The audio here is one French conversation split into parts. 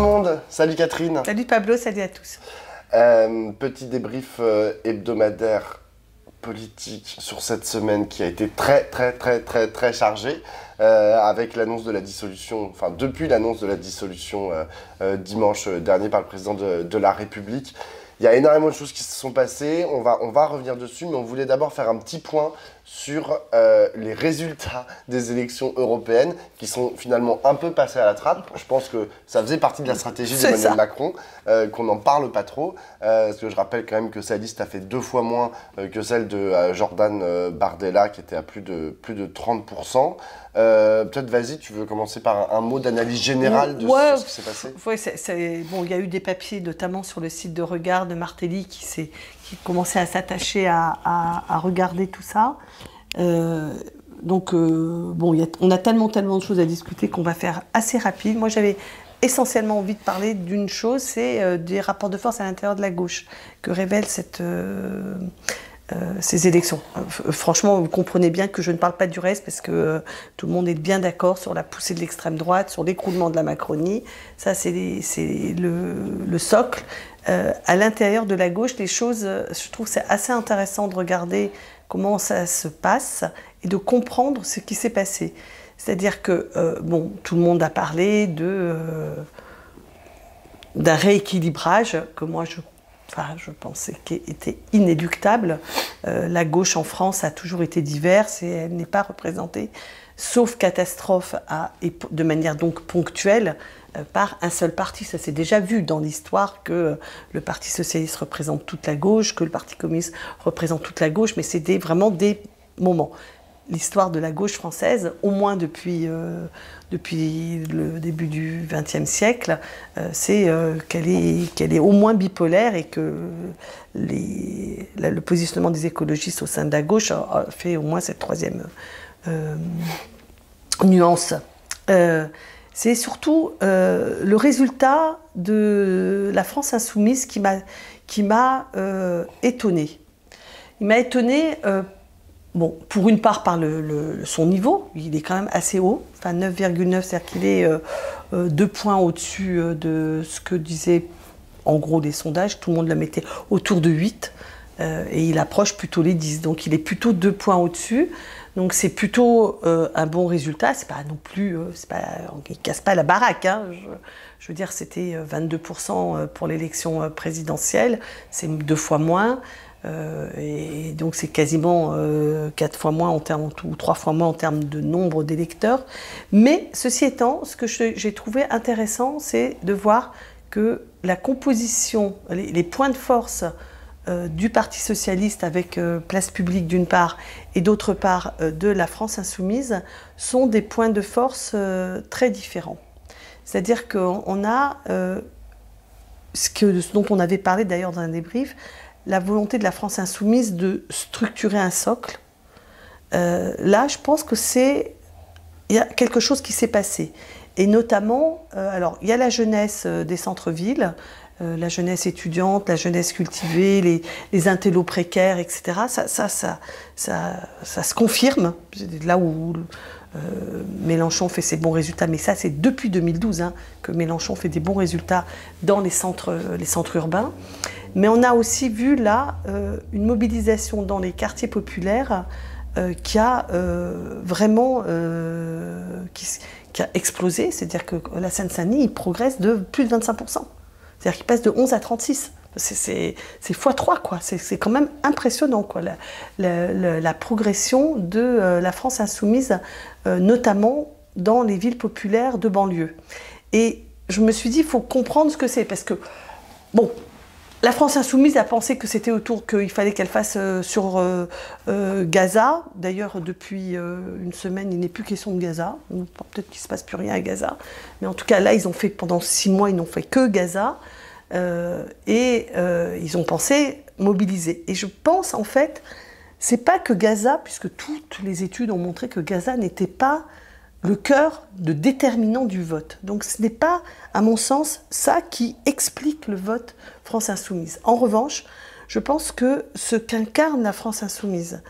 le monde, salut Catherine. Salut Pablo, salut à tous. Petit débrief hebdomadaire politique sur cette semaine qui a été très chargée avec l'annonce de la dissolution, enfin depuis l'annonce de la dissolution dimanche dernier par le président de la République. Il y a énormément de choses qui se sont passées, on va revenir dessus, mais on voulait d'abord faire un petit point sur les résultats des élections européennes qui sont finalement un peu passés à la trappe. Je pense que ça faisait partie de la stratégie d'Emmanuel Macron, qu'on n'en parle pas trop, parce que je rappelle quand même que sa liste a fait 2 fois moins que celle de Jordan Bardella, qui était à plus de 30%. Peut-être, vas-y, tu veux commencer par un mot d'analyse générale de ce qui s'est passé? Ouais, bon, il y a eu des papiers, notamment sur le site de Regard de Martelly, qui commençait à s'attacher à regarder tout ça. Bon, on a tellement de choses à discuter qu'on va faire assez rapide. Moi, j'avais essentiellement envie de parler d'une chose, c'est des rapports de force à l'intérieur de la gauche que révèlent ces élections. Franchement, vous comprenez bien que je ne parle pas du reste parce que tout le monde est bien d'accord sur la poussée de l'extrême droite, sur l'écroulement de la Macronie. Ça, c'est le socle. À l'intérieur de la gauche, les choses, je trouve que c'est assez intéressant de regarder comment ça se passe et de comprendre ce qui s'est passé. C'est-à-dire que, tout le monde a parlé d'un rééquilibrage que moi je pensais qu'il était inéluctable. La gauche en France a toujours été diverse et elle n'est pas représentée, sauf catastrophe, et de manière donc ponctuelle, par un seul parti. Ça s'est déjà vu dans l'histoire que le Parti socialiste représente toute la gauche, que le Parti communiste représente toute la gauche, mais c'est vraiment des moments. L'histoire de la gauche française, au moins depuis le début du XXe siècle, c'est qu'elle est au moins bipolaire et que le positionnement des écologistes au sein de la gauche a fait au moins cette troisième nuance. C'est surtout le résultat de la France insoumise qui m'a étonnée. Il m'a étonnée, pour une part par son niveau, il est quand même assez haut, enfin 9,9, c'est-à-dire qu'il est 2 points au-dessus de ce que disaient en gros les sondages, tout le monde le mettait autour de 8, et il approche plutôt les 10, donc il est plutôt 2 points au-dessus. Donc c'est plutôt un bon résultat, c'est pas non plus, on ne casse pas la baraque, hein. Je veux dire, c'était 22% pour l'élection présidentielle, c'est 2 fois moins, et donc c'est quasiment 4 fois moins ou 3 fois moins en termes de nombre d'électeurs. Mais ceci étant, ce que j'ai trouvé intéressant, c'est de voir que la composition, les points de force du Parti socialiste avec Place Publique d'une part et d'autre part de la France insoumise sont des points de force très différents. C'est-à-dire qu'on a ce dont on avait parlé d'ailleurs dans un débrief, la volonté de la France insoumise de structurer un socle. Là, je pense que il y a quelque chose qui s'est passé. Et notamment, alors il y a la jeunesse des centres-villes, la jeunesse étudiante, la jeunesse cultivée, les intellos précaires, etc. Ça se confirme. C'est là où Mélenchon fait ses bons résultats, mais ça c'est depuis 2012 que Mélenchon fait des bons résultats dans les centres urbains. Mais on a aussi vu là une mobilisation dans les quartiers populaires qui a vraiment qui a explosé. C'est-à-dire que la Seine-Saint-Denis, il progresse de plus de 25%. C'est-à-dire qu'il passe de 11 à 36. C'est x3, quoi. C'est quand même impressionnant, quoi, la progression de la France insoumise, notamment dans les villes populaires de banlieue. Et je me suis dit, il faut comprendre ce que c'est, parce que, la France insoumise a pensé que c'était qu'il fallait qu'elle fasse sur Gaza. D'ailleurs, depuis une semaine, il n'est plus question de Gaza. Peut-être qu'il ne se passe plus rien à Gaza. Mais en tout cas, là, pendant 6 mois, ils n'ont fait que Gaza. Ils ont pensé mobiliser. Et je pense, en fait, c'est pas que Gaza, puisque toutes les études ont montré que Gaza n'était pas le cœur de déterminant du vote. Donc ce n'est pas, à mon sens, ça qui explique le vote France Insoumise. En revanche, je pense que ce qu'incarne la France Insoumise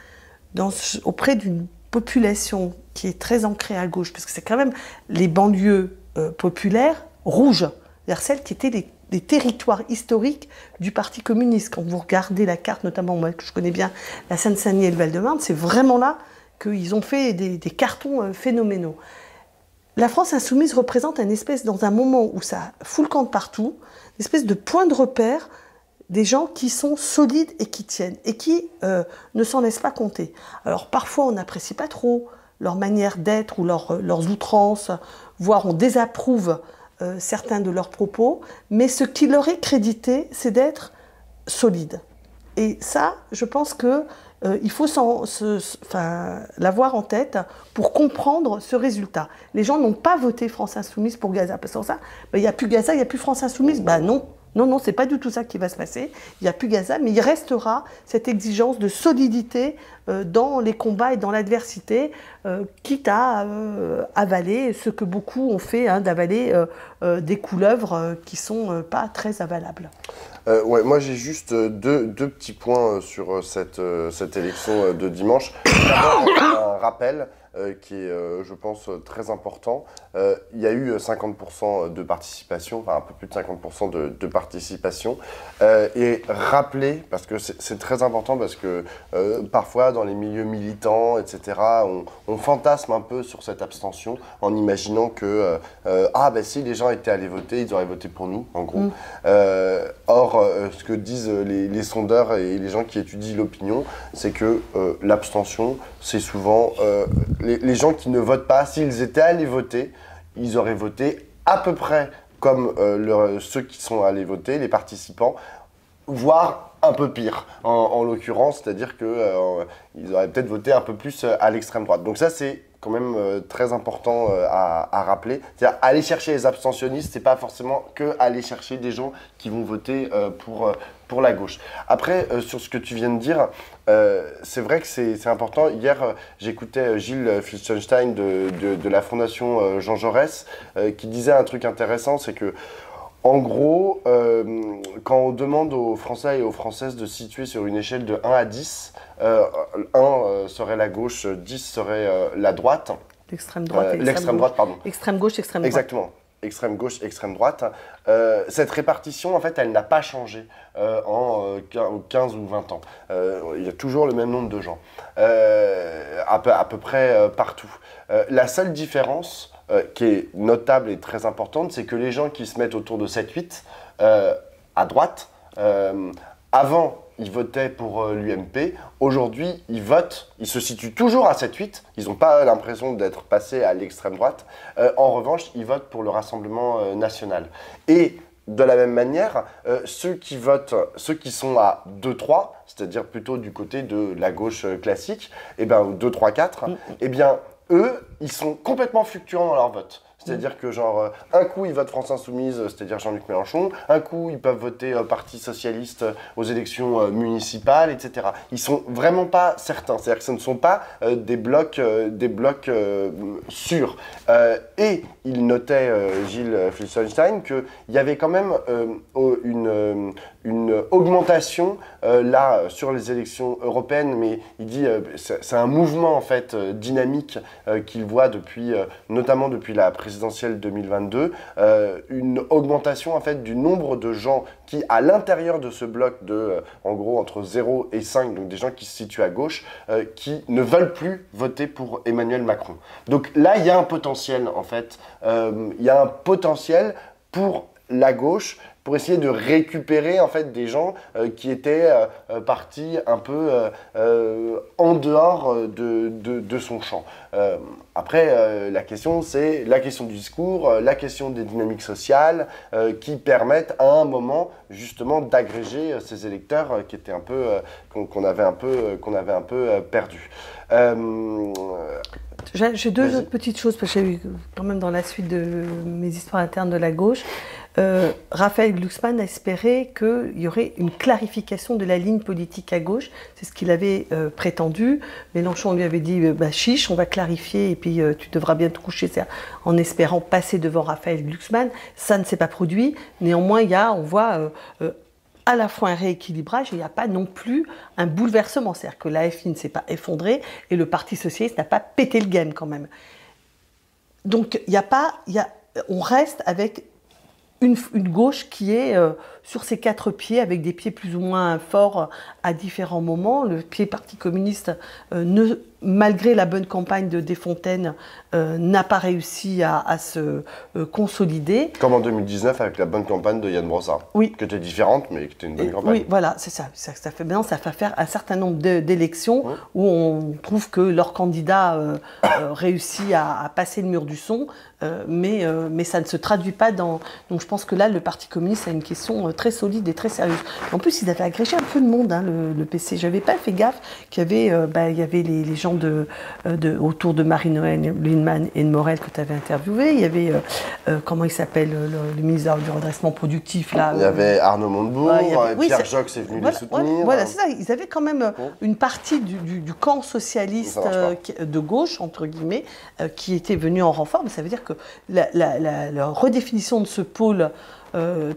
auprès d'une population qui est très ancrée à gauche, parce que c'est quand même les banlieues populaires rouges, vers celles qui étaient les territoires historiques du Parti communiste. Quand vous regardez la carte, notamment moi que je connais bien, la Seine-Saint-Denis et le Val-de-Marne, c'est vraiment là qu'ils ont fait des cartons phénoménaux. La France insoumise représente une espèce, dans un moment où ça fout le camp de partout, une espèce de point de repère des gens qui sont solides et qui tiennent, et qui ne s'en laissent pas compter. Alors parfois on n'apprécie pas trop leur manière d'être ou leurs outrances, voire on désapprouve certains de leurs propos, mais ce qui leur est crédité, c'est d'être solides. Et ça, je pense que il faut l'avoir en tête pour comprendre ce résultat. Les gens n'ont pas voté France Insoumise pour Gaza, parce que sans ça, il n'y a plus Gaza, il n'y a plus France Insoumise. Non. Non, c'est pas du tout ça qui va se passer. Il n'y a plus Gaza, mais il restera cette exigence de solidité dans les combats et dans l'adversité, quitte à avaler ce que beaucoup ont fait, d'avaler des couleuvres qui sont pas très avalables. Ouais, moi j'ai juste deux petits points sur cette élection de dimanche. D'abord, un rappel qui est, je pense, très important. Il y a eu 50% de participation, enfin un peu plus de 50% de participation. Et rappeler, parce que c'est très important, parce que parfois dans les milieux militants, etc., on fantasme un peu sur cette abstention en imaginant que si les gens étaient allés voter, ils auraient voté pour nous, en gros. Or, ce que disent les sondeurs et les gens qui étudient l'opinion, c'est que l'abstention, c'est souvent les gens qui ne votent pas. S'ils étaient allés voter, ils auraient voté à peu près comme ceux qui sont allés voter, les participants, voire un peu pire, en l'occurrence, c'est-à-dire qu'ils auraient peut-être voté un peu plus à l'extrême droite. Donc ça, c'est quand même très important à rappeler. C'est-à-dire, aller chercher les abstentionnistes, c'est pas forcément que aller chercher des gens qui vont voter pour la gauche. Après, sur ce que tu viens de dire, c'est vrai que c'est important. Hier, j'écoutais Gilles Filzenstein de la Fondation Jean Jaurès qui disait un truc intéressant, c'est que en gros, quand on demande aux Français et aux Françaises de se situer sur une échelle de 1 à 10, 1 serait la gauche, 10 serait la droite. L'extrême droite. L'extrême droite, pardon. Extrême gauche, extrême droite. Exactement. Extrême gauche, extrême droite. Cette répartition, en fait, elle n'a pas changé en 15 ou 20 ans. Il y a toujours le même nombre de gens, à peu près partout. La seule différence qui est notable et très importante, c'est que les gens qui se mettent autour de 7-8 à droite, avant, ils votaient pour l'UMP. Aujourd'hui, ils votent, ils se situent toujours à 7-8. Ils n'ont pas l'impression d'être passés à l'extrême droite. En revanche, ils votent pour le Rassemblement national. Et de la même manière, ceux qui sont à 2-3, c'est-à-dire plutôt du côté de la gauche classique, ou 2-3-4, eux, ils sont complètement fluctuants dans leur vote. C'est-à-dire que un coup ils votent France Insoumise, c'est-à-dire Jean-Luc Mélenchon, un coup ils peuvent voter Parti Socialiste aux élections municipales, etc. Ils sont vraiment pas certains, c'est-à-dire que ce ne sont pas des blocs sûrs. Et il notait, Gilles Filzenstein, qu'il y avait quand même une augmentation là sur les élections européennes, mais il dit c'est un mouvement en fait dynamique qu'il voit notamment depuis la présidentielle 2022, une augmentation en fait du nombre de gens qui, à l'intérieur de ce bloc de en gros entre 0 et 5, donc des gens qui se situent à gauche, qui ne veulent plus voter pour Emmanuel Macron. Donc là, il y a un potentiel en fait, il y a un potentiel pour la gauche, pour essayer de récupérer en fait des gens qui étaient partis un peu en dehors de son champ. Après, la question, c'est la question du discours, la question des dynamiques sociales qui permettent à un moment justement d'agréger ces électeurs qui étaient un peu qu'on avait un peu perdus. J'ai deux autres petites choses, parce que j'ai eu quand même dans la suite de mes histoires internes de la gauche, Raphaël Glucksmann a espéré qu'il y aurait une clarification de la ligne politique à gauche. C'est ce qu'il avait prétendu. Mélenchon lui avait dit chiche, on va clarifier et puis tu devras bien te coucher, en espérant passer devant Raphaël Glucksmann. Ça ne s'est pas produit. Néanmoins, on voit à la fois un rééquilibrage et il n'y a pas non plus un bouleversement. C'est-à-dire que l'AFI ne s'est pas effondrée et le Parti socialiste n'a pas pété le game quand même. Donc on reste avec une gauche qui est sur ses 4 pieds, avec des pieds plus ou moins forts à différents moments. Le pied Parti communiste, malgré la bonne campagne de Desfontaines, n'a pas réussi à se consolider. Comme en 2019 avec la bonne campagne de Yann Brossard. Oui. Qui était différente, mais qui était une bonne campagne. Oui, voilà, c'est ça. Maintenant, ça fait faire un certain nombre d'élections où on trouve que leur candidat réussit à passer le mur du son, mais ça ne se traduit pas dans... Donc je pense que là, le Parti communiste a une question très solide et très sérieuse. En plus, ils avaient agrégé un peu de monde, hein, le PC. Je n'avais pas fait gaffe qu'il y avait les gens autour de Marie-Noëlle Lienemann et de Morel que tu avais interviewé. Il y avait, comment il s'appelle, le ministre du redressement productif. Là, il y avait Arnaud Montebourg, Pierre Joxe est venu les soutenir. Voilà, c'est ça. Ils avaient quand même une partie du camp socialiste de gauche, entre guillemets, qui était venu en renfort. Mais ça veut dire que la redéfinition de ce pôle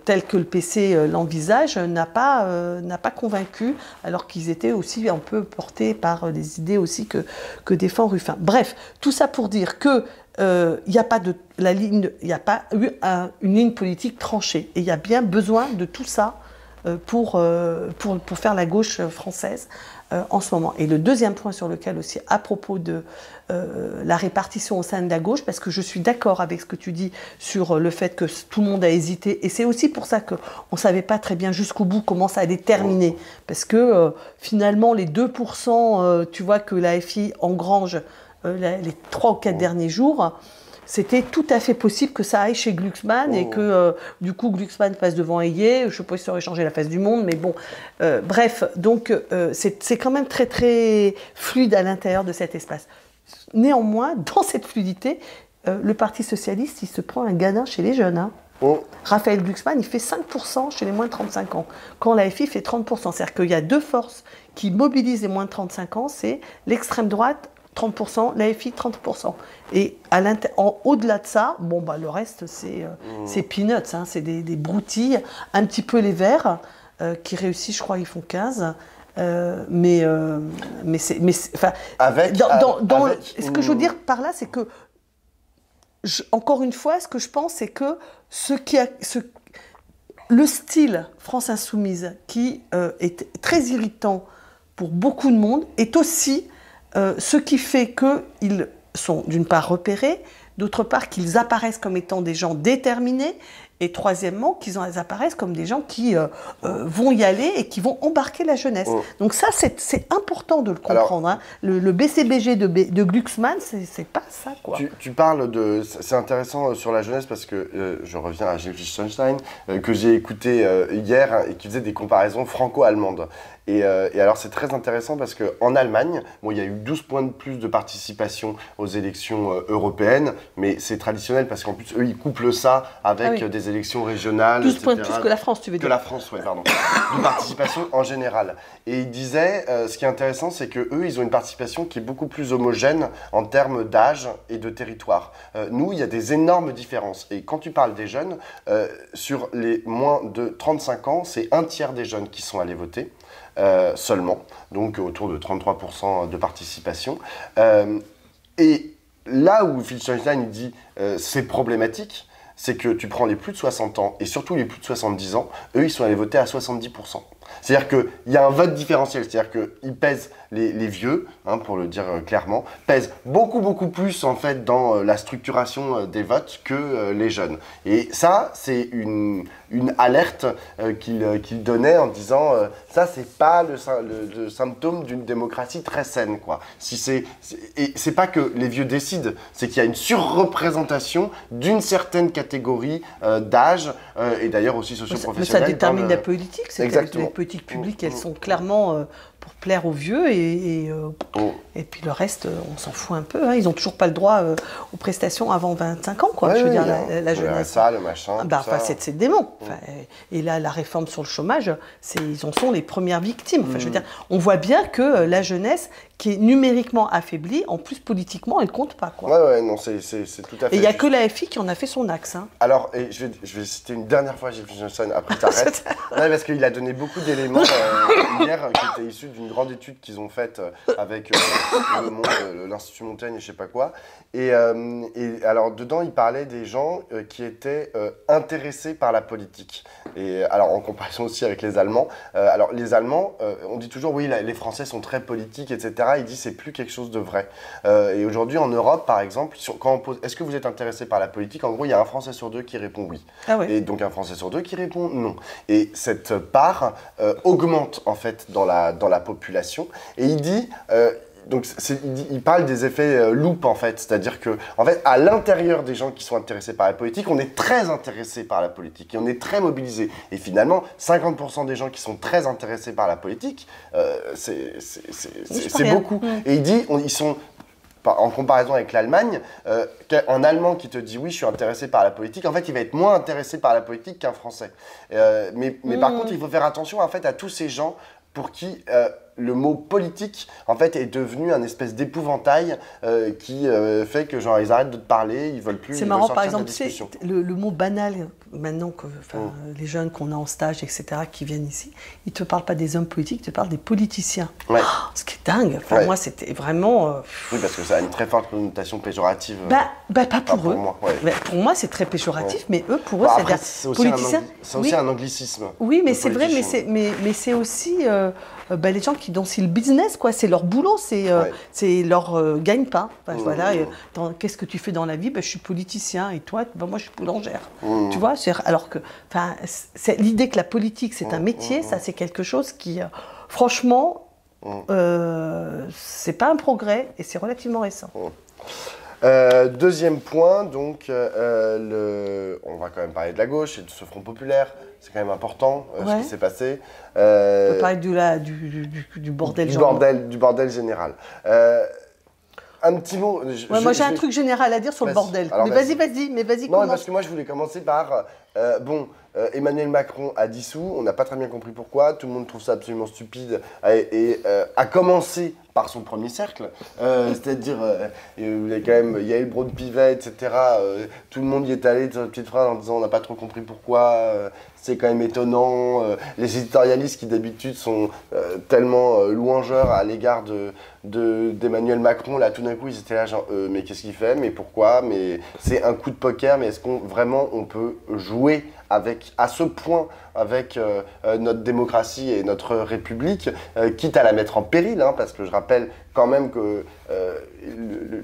tel que le PC l'envisage n'a pas convaincu, alors qu'ils étaient aussi un peu portés par les idées aussi que défend Ruffin. Bref, tout ça pour dire que il n'y a pas eu une ligne politique tranchée, et il y a bien besoin de tout ça pour faire la gauche française en ce moment. Et le deuxième point sur lequel aussi, à propos de la répartition au sein de la gauche, parce que je suis d'accord avec ce que tu dis sur le fait que tout le monde a hésité, et c'est aussi pour ça qu'on ne savait pas très bien jusqu'au bout comment ça allait terminer, parce que finalement les 2%, tu vois, que la FI engrange les 3 ou 4 derniers jours, c'était tout à fait possible que ça aille chez Glucksmann et que du coup Glucksmann passe devant Hayet. Je ne sais pas si ça aurait changé la face du monde, mais bon. Bref, donc c'est quand même très très fluide à l'intérieur de cet espace. Néanmoins, dans cette fluidité, le Parti socialiste, il se prend un gadin chez les jeunes. Hein. Raphaël Glucksmann, il fait 5% chez les moins de 35 ans, quand la FI fait 30%. C'est-à-dire qu'il y a 2 forces qui mobilisent les moins de 35 ans, c'est l'extrême droite, 30%, la FI 30%. Et au-delà de ça, le reste c'est peanuts, hein, c'est des broutilles, un petit peu les Verts qui réussissent, je crois ils font 15. Ce que je veux dire par là, c'est que encore une fois, ce que je pense, c'est que le style France Insoumise, qui est très irritant pour beaucoup de monde, est aussi ce qui fait qu'ils sont d'une part repérés, d'autre part qu'ils apparaissent comme étant des gens déterminés, et troisièmement qu'ils apparaissent comme des gens qui vont y aller et qui vont embarquer la jeunesse. Donc ça, c'est important de le comprendre. Alors, hein. Le BCBG de Glucksmann, c'est pas ça, quoi. Tu parles de... C'est intéressant sur la jeunesse parce que je reviens à Gilles Lichtenstein, que j'ai écouté hier et qui faisait des comparaisons franco-allemandes. Et alors c'est très intéressant parce qu'en Allemagne, il y a eu 12 points de plus de participation aux élections européennes, mais c'est traditionnel parce qu'en plus, eux, ils couplent ça avec des élections régionales, 12 points de plus que la France, tu veux dire. Que la France, oui, pardon. De participation en général. Et ils disaient, ce qui est intéressant, c'est qu'eux, ils ont une participation qui est beaucoup plus homogène en termes d'âge et de territoire. Nous, il y a des énormes différences. Et quand tu parles des jeunes, sur les moins de 35 ans, c'est 1/3 des jeunes qui sont allés voter. Seulement, donc autour de 33% de participation. Et là où Lichtenstein dit c'est problématique, c'est que tu prends les plus de 60 ans et surtout les plus de 70 ans, eux ils sont allés voter à 70%. C'est-à-dire qu'il y a un vote différentiel, c'est-à-dire qu'ils pèsent, les vieux, hein, pour le dire clairement, pèsent beaucoup plus en fait dans la structuration des votes que les jeunes. Et ça, c'est une alerte qu'il donnait en disant ça, c'est pas le symptôme d'une démocratie très saine, quoi. Et c'est pas que les vieux décident, c'est qu'il y a une surreprésentation d'une certaine catégorie d'âge et d'ailleurs aussi socio-professionnelle. Mais ça détermine la politique, c'est exactement. Les politiques publiques, elles sont clairement pour plaire aux vieux et puis le reste, on s'en fout un peu. Hein. Ils n'ont toujours pas le droit aux prestations avant 25 ans, quoi. Ouais, je veux dire, la jeunesse. Ça, le machin. C'est dément. Et là, la réforme sur le chômage, ils en sont les premières victimes. Je veux dire, on voit bien que la jeunesse, qui est numériquement affaiblie, en plus politiquement, elle compte pas, quoi. Ouais, non, c'est tout à fait. Et il n'y a que la FI qui en a fait son axe. Hein. Alors, et je vais citer une dernière fois Gilles Johnson, après t'arrêtes. Non, parce qu'il a donné beaucoup d'éléments hier qui étaient issus d'une grande étude qu'ils ont faite avec Le Monde, l'Institut Montaigne et je sais pas quoi. Et alors, dedans, il parlait des gens qui étaient intéressés par la politique. Et alors, en comparaison aussi avec les Allemands. Alors, les Allemands, on dit toujours, oui, les Français sont très politiques, etc. Il dit, c'est plus quelque chose de vrai. Et aujourd'hui, en Europe, par exemple, quand on pose, est-ce que vous êtes intéressé par la politique? En gros, il y a un Français sur deux qui répond oui. Ah ouais. Et donc, un Français sur deux qui répond non. Et cette part augmente, en fait, dans la population. Et il dit... Donc, il parle des effets loupe, en fait. C'est-à-dire que, en fait, à l'intérieur des gens qui sont intéressés par la politique, on est très intéressés par la politique et on est très mobilisés. Et finalement, 50% des gens qui sont très intéressés par la politique, c'est beaucoup. Et il dit, ils sont... En comparaison avec l'Allemagne, un Allemand qui te dit oui, je suis intéressé par la politique, en fait, il va être moins intéressé par la politique qu'un Français. Mais par contre, il faut faire attention en fait à tous ces gens pour qui le mot politique, en fait, est devenu un espèce d'épouvantail qui fait que genre ils arrêtent de te parler, ils veulent plus. C'est marrant, par exemple, le mot banal, maintenant que les jeunes qu'on a en stage, etc., qui viennent ici, ils ne te parlent pas des hommes politiques, ils te parlent des politiciens. Ouais. Oh, ce qui est dingue. Enfin, moi, c'était vraiment... Oui, parce que ça a une très forte connotation péjorative. Pas pour eux. Moi, pour moi, c'est très péjoratif, mais eux, pour eux, c'est politicien. C'est aussi un anglicisme. Oui, mais c'est vrai, mais c'est aussi... les gens qui dont c'est le business, quoi, c'est leur boulot, c'est leur gagne-pain. Enfin, voilà, qu'est-ce que tu fais dans la vie? Je suis politicien et toi, moi je suis boulangère. Tu vois, alors que c'est l'idée que la politique c'est un métier, ça c'est quelque chose qui, franchement, c'est pas un progrès et c'est relativement récent. Deuxième point, donc, on va quand même parler de la gauche et de ce Front populaire. C'est quand même important ce qui s'est passé. On peut parler du bordel général. Du bordel général. Un petit mot. Moi j'ai un truc général à dire sur le bordel. Mais vas-y, non, commence. Parce que moi je voulais commencer par Emmanuel Macron a dissous, on n'a pas très bien compris pourquoi, tout le monde trouve ça absolument stupide et a commencé par son premier cercle, c'est-à-dire il y a quand même Yael Braun-Pivet, etc. Tout le monde y est allé de sa petite phrase en disant on n'a pas trop compris pourquoi, c'est quand même étonnant. Les éditorialistes qui d'habitude sont tellement louangeurs à l'égard d'Emmanuel Macron, là tout d'un coup ils étaient là genre mais qu'est-ce qu'il fait, mais pourquoi, mais c'est un coup de poker, mais est-ce qu'on vraiment on peut jouer à ce point avec notre démocratie et notre République, quitte à la mettre en péril, hein, parce que je rappelle quand même que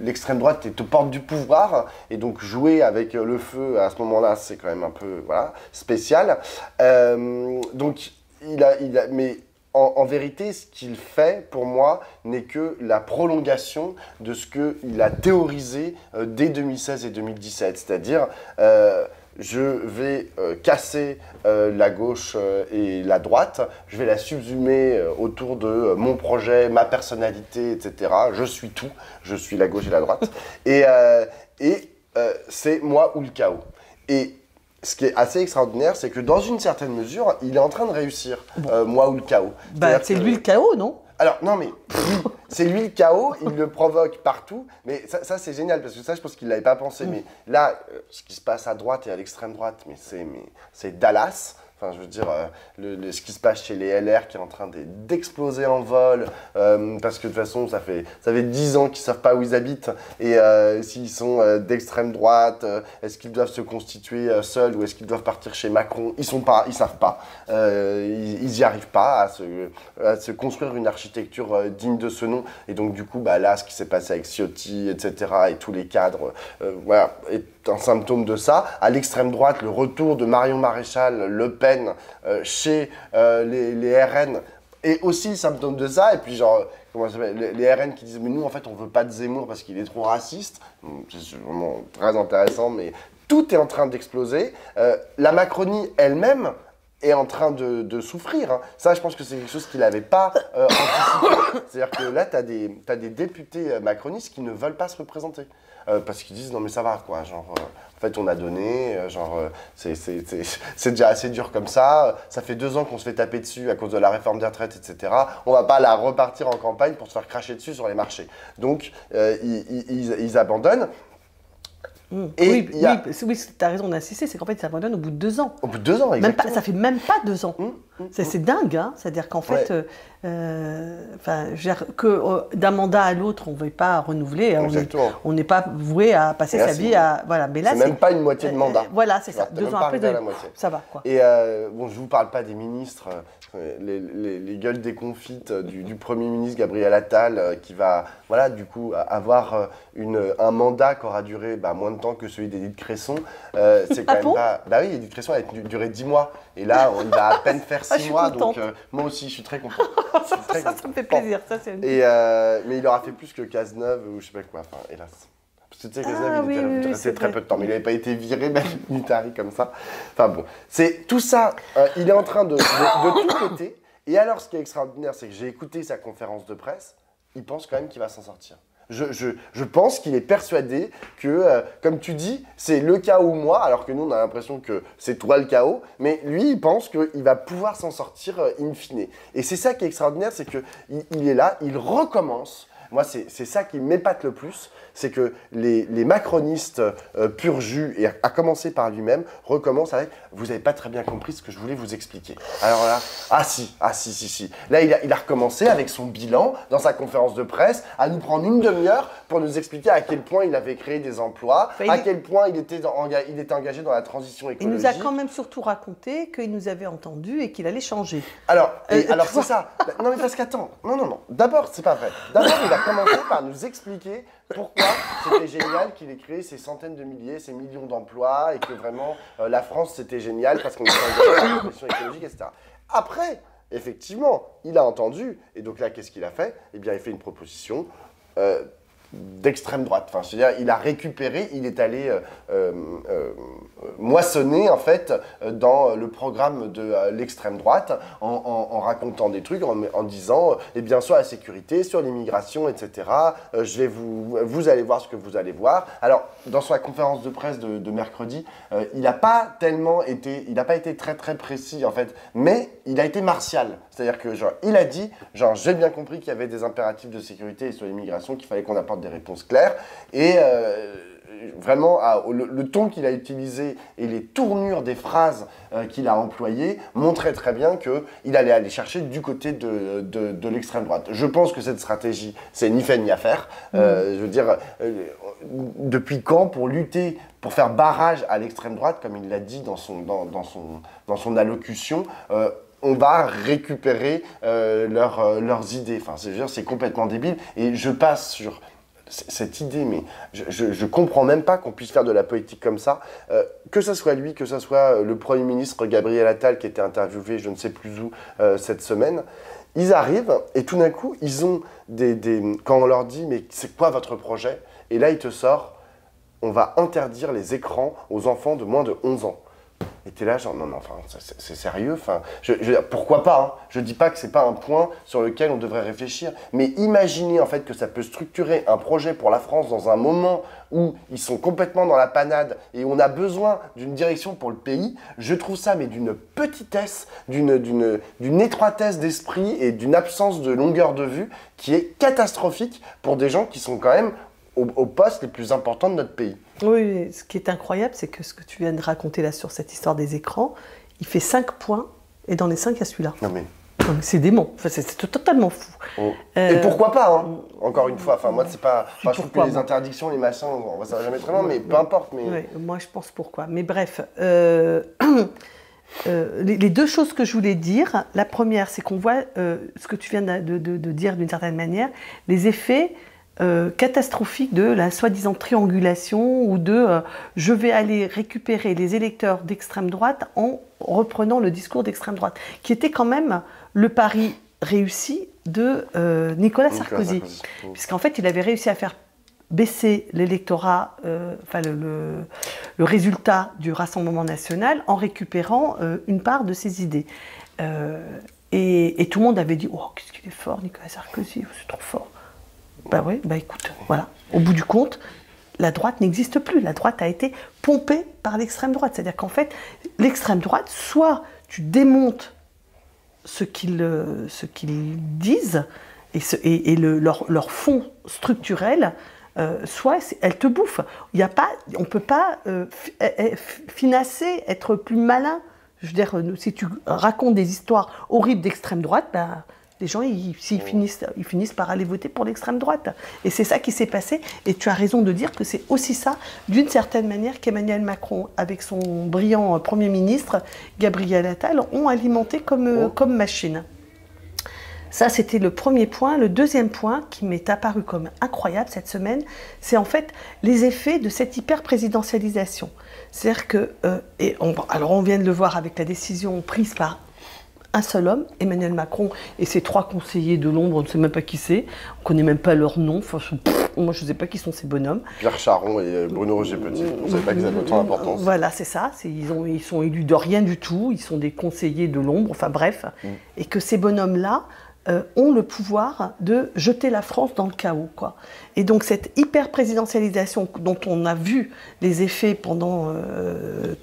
l'extrême droite est aux portes du pouvoir, et donc jouer avec le feu à ce moment-là, c'est quand même un peu spécial. Donc, mais en vérité, ce qu'il fait, pour moi, n'est que la prolongation de ce qu'il a théorisé dès 2016 et 2017, c'est-à-dire... je vais casser la gauche et la droite, je vais la subsumer autour de mon projet, ma personnalité, etc. Je suis tout, je suis la gauche et la droite. Et c'est moi ou le chaos. Et ce qui est assez extraordinaire, c'est que dans une certaine mesure, il est en train de réussir, moi ou le chaos. C'est lui le chaos, non ? Alors, non, mais c'est lui le chaos, il le provoque partout. Mais ça c'est génial, parce que ça, je pense qu'il ne l'avait pas pensé. Mais là, ce qui se passe à droite et à l'extrême droite, c'est Dallas. Enfin, je veux dire, ce qui se passe chez les LR qui est en train d'exploser en vol, parce que de toute façon, ça fait 10 ans qu'ils ne savent pas où ils habitent, et s'ils sont d'extrême droite, est-ce qu'ils doivent se constituer seuls ou est-ce qu'ils doivent partir chez Macron? Ils ne savent pas. Ils n'y arrivent pas à se construire une architecture digne de ce nom. Et donc, du coup, là, ce qui s'est passé avec Ciotti, etc., et tous les cadres, est un symptôme de ça. À l'extrême droite, le retour de Marion Maréchal, Le Pen, chez les RN est aussi le symptôme de ça. Et puis genre, comment ça s'appelle, les RN qui disent mais nous en fait on veut pas de Zemmour parce qu'il est trop raciste. C'est vraiment très intéressant, mais tout est en train d'exploser. La Macronie elle-même est en train de souffrir. Hein. Ça, je pense que c'est quelque chose qu'il n'avait pas anticipé. C'est-à-dire que là, tu as des députés macronistes qui ne veulent pas se représenter. parce qu'ils disent non mais ça va quoi, genre en fait on a donné, c'est déjà assez dur comme ça fait 2 ans qu'on se fait taper dessus à cause de la réforme des retraites, etc. On va pas la repartir en campagne pour se faire cracher dessus sur les marchés. Donc ils abandonnent. Et oui, tu as raison d'insister, c'est qu'en fait, ils s'abandonnent au bout de 2 ans. Au bout de 2 ans, exactement. Ça fait même pas 2 ans. C'est dingue, hein. C'est-à-dire qu'en fait, d'un mandat à l'autre, on ne veut pas renouveler. On n'est pas voué à passer sa vie à... Voilà. Mais là, c'est même pas une moitié de mandat. Voilà, c'est ça. 2 ans après, ça va, quoi. Et bon, je ne vous parle pas des ministres, les gueules déconfites du Premier ministre Gabriel Attal, qui va, voilà, du coup, avoir un mandat qui aura duré moins de temps que celui d'Édith Cresson. C'est quand même pas... Bah oui, Édith Cresson a duré 10 mois. Et là, on va à peine faire 6 mois. Donc moi aussi, je suis très content. Ça me fait plaisir. Ça, mais il aura fait plus que Cazeneuve ou je sais pas quoi. Enfin, hélas. Parce que tu sais, Cazeneuve, il était resté très peu de temps. Mais il n'avait pas été viré, même Nutari comme ça. Enfin bon. C'est tout ça. Il est en train de tout péter. Et alors, ce qui est extraordinaire, c'est que j'ai écouté sa conférence de presse. Il pense quand même qu'il va s'en sortir. Je pense qu'il est persuadé que, comme tu dis, c'est le chaos moi, alors que nous, on a l'impression que c'est toi le chaos, mais lui, il pense qu'il va pouvoir s'en sortir in fine. Et c'est ça qui est extraordinaire, c'est qu'il est là, il recommence. Moi, c'est ça qui m'épate le plus, c'est que les macronistes pur jus, et à commencer par lui-même, recommencent avec « Vous n'avez pas très bien compris ce que je voulais vous expliquer ». Alors là, si. Là, il a recommencé avec son bilan dans sa conférence de presse, à nous prendre une demi-heure pour nous expliquer à quel point il avait créé des emplois, à quel point il était engagé dans la transition écologique. Il nous a quand même surtout raconté qu'il nous avait entendus et qu'il allait changer. Alors c'est ça. Non mais parce qu'attends, non. D'abord, c'est pas vrai. D'abord, il a commencé par nous expliquer pourquoi c'était génial qu'il ait créé ces centaines de milliers, ces millions d'emplois et que vraiment la France c'était génial parce qu'on était engagé dans la transition écologique, etc. Après, effectivement, il a entendu et donc là, qu'est-ce qu'il a fait? Eh bien, il fait une proposition d'extrême droite. Enfin, c'est-à-dire, il a récupéré, il est allé moissonner en fait dans le programme de l'extrême droite en racontant des trucs, en disant, eh bien, sur la sécurité, sur l'immigration, etc. Vous allez voir ce que vous allez voir. Alors, dans sa conférence de presse de mercredi, il n'a pas été très très précis en fait, mais il a été martial. C'est-à-dire que il a dit, j'ai bien compris qu'il y avait des impératifs de sécurité et sur l'immigration, qu'il fallait qu'on apporte des réponses claires. Et vraiment, le ton qu'il a utilisé et les tournures des phrases qu'il a employées montraient très bien qu'il allait aller chercher du côté de l'extrême droite. Je pense que cette stratégie, c'est ni fait ni à faire. Je veux dire, depuis quand, pour lutter, pour faire barrage à l'extrême droite, comme il l'a dit dans son allocution, on va récupérer leurs idées. Enfin, c'est complètement débile. Et je passe sur cette idée, mais je comprends même pas qu'on puisse faire de la politique comme ça. Que ce soit lui, que ce soit le Premier ministre Gabriel Attal qui était interviewé je ne sais plus où cette semaine, ils arrivent et tout d'un coup, ils ont quand on leur dit « mais c'est quoi votre projet ?» Et là, il te sort « on va interdire les écrans aux enfants de moins de 11 ans ». Et t'es là, non, enfin, c'est sérieux, enfin, pourquoi pas, hein. Je dis pas que c'est pas un point sur lequel on devrait réfléchir, mais imaginez en fait que ça peut structurer un projet pour la France dans un moment où ils sont complètement dans la panade et on a besoin d'une direction pour le pays. Je trouve ça, mais d'une petitesse, d'une étroitesse d'esprit et d'une absence de longueur de vue qui est catastrophique pour des gens qui sont quand même aux postes les plus importants de notre pays. Oui, ce qui est incroyable, c'est que ce que tu viens de raconter là sur cette histoire des écrans, il fait 5 points et dans les 5, il y a celui-là. Non mais... C'est dément, enfin, c'est totalement fou. Oh. Et pourquoi pas, hein. Encore une fois, enfin moi c'est pas... Enfin, je trouve que les interdictions, les machins, ça va jamais très loin, mais peu importe. Mais... Oui, moi je pense pourquoi. Mais bref, les deux choses que je voulais dire, la première, c'est qu'on voit ce que tu viens de dire d'une certaine manière, les effets catastrophique de la soi-disant triangulation ou je vais aller récupérer les électeurs d'extrême droite en reprenant le discours d'extrême droite, qui était quand même le pari réussi de Nicolas Sarkozy. Puisqu'en fait, il avait réussi à faire baisser l'électorat, le résultat du Rassemblement national en récupérant une part de ses idées. Et tout le monde avait dit « Oh, qu'est-ce qu'il est fort, Nicolas Sarkozy, c'est trop fort !» Ben oui, ben écoute, voilà. Au bout du compte, la droite n'existe plus. La droite a été pompée par l'extrême droite. C'est-à-dire qu'en fait, l'extrême droite, soit tu démontes ce qu'ils disent et leur fond structurel, soit elle te bouffe. On ne peut pas finasser, être plus malin. Je veux dire, si tu racontes des histoires horribles d'extrême droite, ben, les gens ils finissent par aller voter pour l'extrême droite. Et c'est ça qui s'est passé. Et tu as raison de dire que c'est aussi ça, d'une certaine manière, qu'Emmanuel Macron, avec son brillant Premier ministre, Gabriel Attal, ont alimenté comme machine. Ça, c'était le premier point. Le deuxième point qui m'est apparu comme incroyable cette semaine, c'est en fait les effets de cette hyper-présidentialisation. C'est-à-dire que, alors on vient de le voir avec la décision prise par un seul homme, Emmanuel Macron, et ses 3 conseillers de l'ombre, on ne sait même pas qui c'est, on ne connaît même pas leur nom, moi je ne sais pas qui sont ces bonhommes. Pierre Charon et Bruno Roger Petit, on ne savait pas qu'ils avaient autant d'importance. Voilà, c'est ça, ils sont élus de rien du tout, ils sont des conseillers de l'ombre, enfin bref, et que ces bonhommes-là ont le pouvoir de jeter la France dans le chaos, quoi. Et donc cette hyper-présidentialisation dont on a vu les effets pendant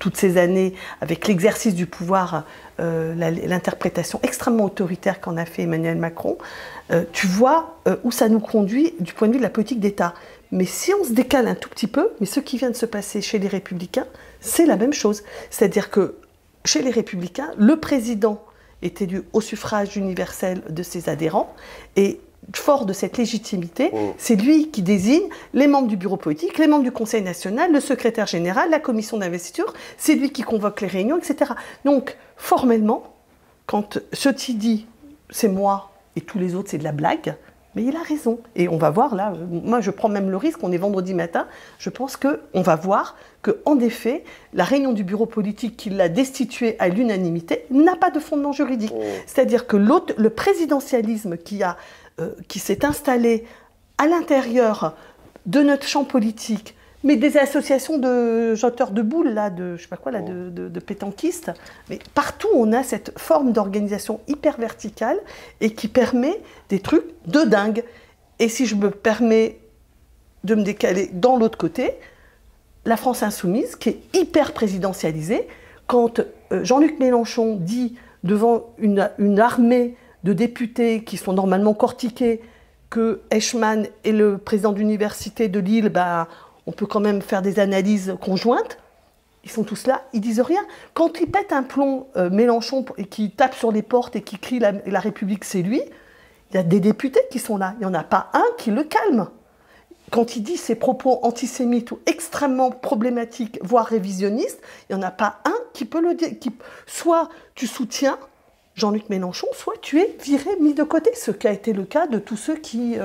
toutes ces années, avec l'exercice du pouvoir, l'interprétation extrêmement autoritaire qu'en a fait Emmanuel Macron, tu vois où ça nous conduit du point de vue de la politique d'État. Mais si on se décale un tout petit peu, mais ce qui vient de se passer chez les Républicains, c'est la même chose. C'est-à-dire que chez les Républicains, le président est élu au suffrage universel de ses adhérents, et fort de cette légitimité, c'est lui qui désigne les membres du bureau politique, les membres du Conseil national, le secrétaire général, la commission d'investiture, c'est lui qui convoque les réunions, etc. Donc, formellement, quand Ciotti dit « c'est moi et tous les autres, c'est de la blague », mais il a raison. Et on va voir, là, moi je prends même le risque, on est vendredi matin, je pense qu'on va voir qu'en effet, la réunion du bureau politique qui l'a destitué à l'unanimité n'a pas de fondement juridique. C'est-à-dire que le présidentialisme qui s'est installé à l'intérieur de notre champ politique, mais des associations de jeteurs de boules, là, de je sais pas quoi, là, de pétanquistes, mais partout on a cette forme d'organisation hyper verticale et qui permet des trucs de dingue. Et si je me permets de me décaler dans l'autre côté, la France insoumise, qui est hyper présidentialisée, quand Jean-Luc Mélenchon dit devant une armée de députés qui sont normalement cortiqués que Eichmann est le président d'université de Lille, bah, on peut quand même faire des analyses conjointes. Ils sont tous là, ils disent rien. Quand il pète un plomb, Mélenchon, et qui tape sur les portes et qui crie la République, c'est lui, il y a des députés qui sont là. Il n'y en a pas un qui le calme. Quand il dit ses propos antisémites ou extrêmement problématiques, voire révisionnistes, il n'y en a pas un qui peut le dire. Soit tu soutiens Jean-Luc Mélenchon, soit tu es viré, mis de côté, ce qui a été le cas de tous ceux qui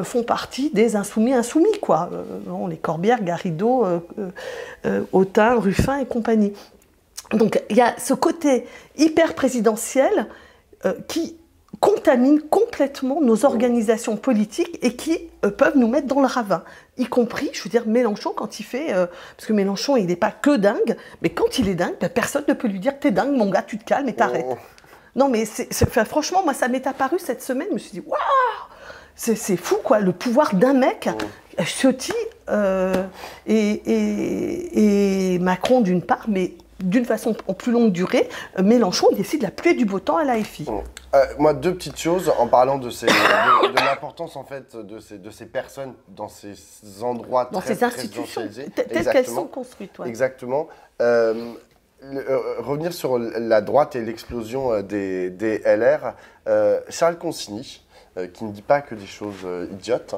font partie des insoumis, quoi. Les Corbière, Garrido, Autain, Ruffin et compagnie. Donc il y a ce côté hyper présidentiel qui contamine complètement nos organisations politiques et qui peuvent nous mettre dans le ravin. Y compris, je veux dire, Mélenchon, quand il fait... parce que Mélenchon, il n'est pas que dingue, mais quand il est dingue, ben, personne ne peut lui dire « t'es dingue, mon gars, tu te calmes et t'arrêtes ». Non, mais franchement, moi, ça m'est apparu cette semaine. Je me suis dit, waouh, c'est fou, quoi, le pouvoir d'un mec, Ciotti et Macron d'une part, mais d'une façon en plus longue durée, Mélenchon, il décide la pluie et du beau temps à l'AFI. Moi, 2 petites choses en parlant de l'importance en fait de ces personnes dans ces endroits dans ces institutions telles qu'elles sont construites. Ouais. Exactement. Revenir sur la droite et l'explosion des LR, Charles Consigny, qui ne dit pas que des choses idiotes,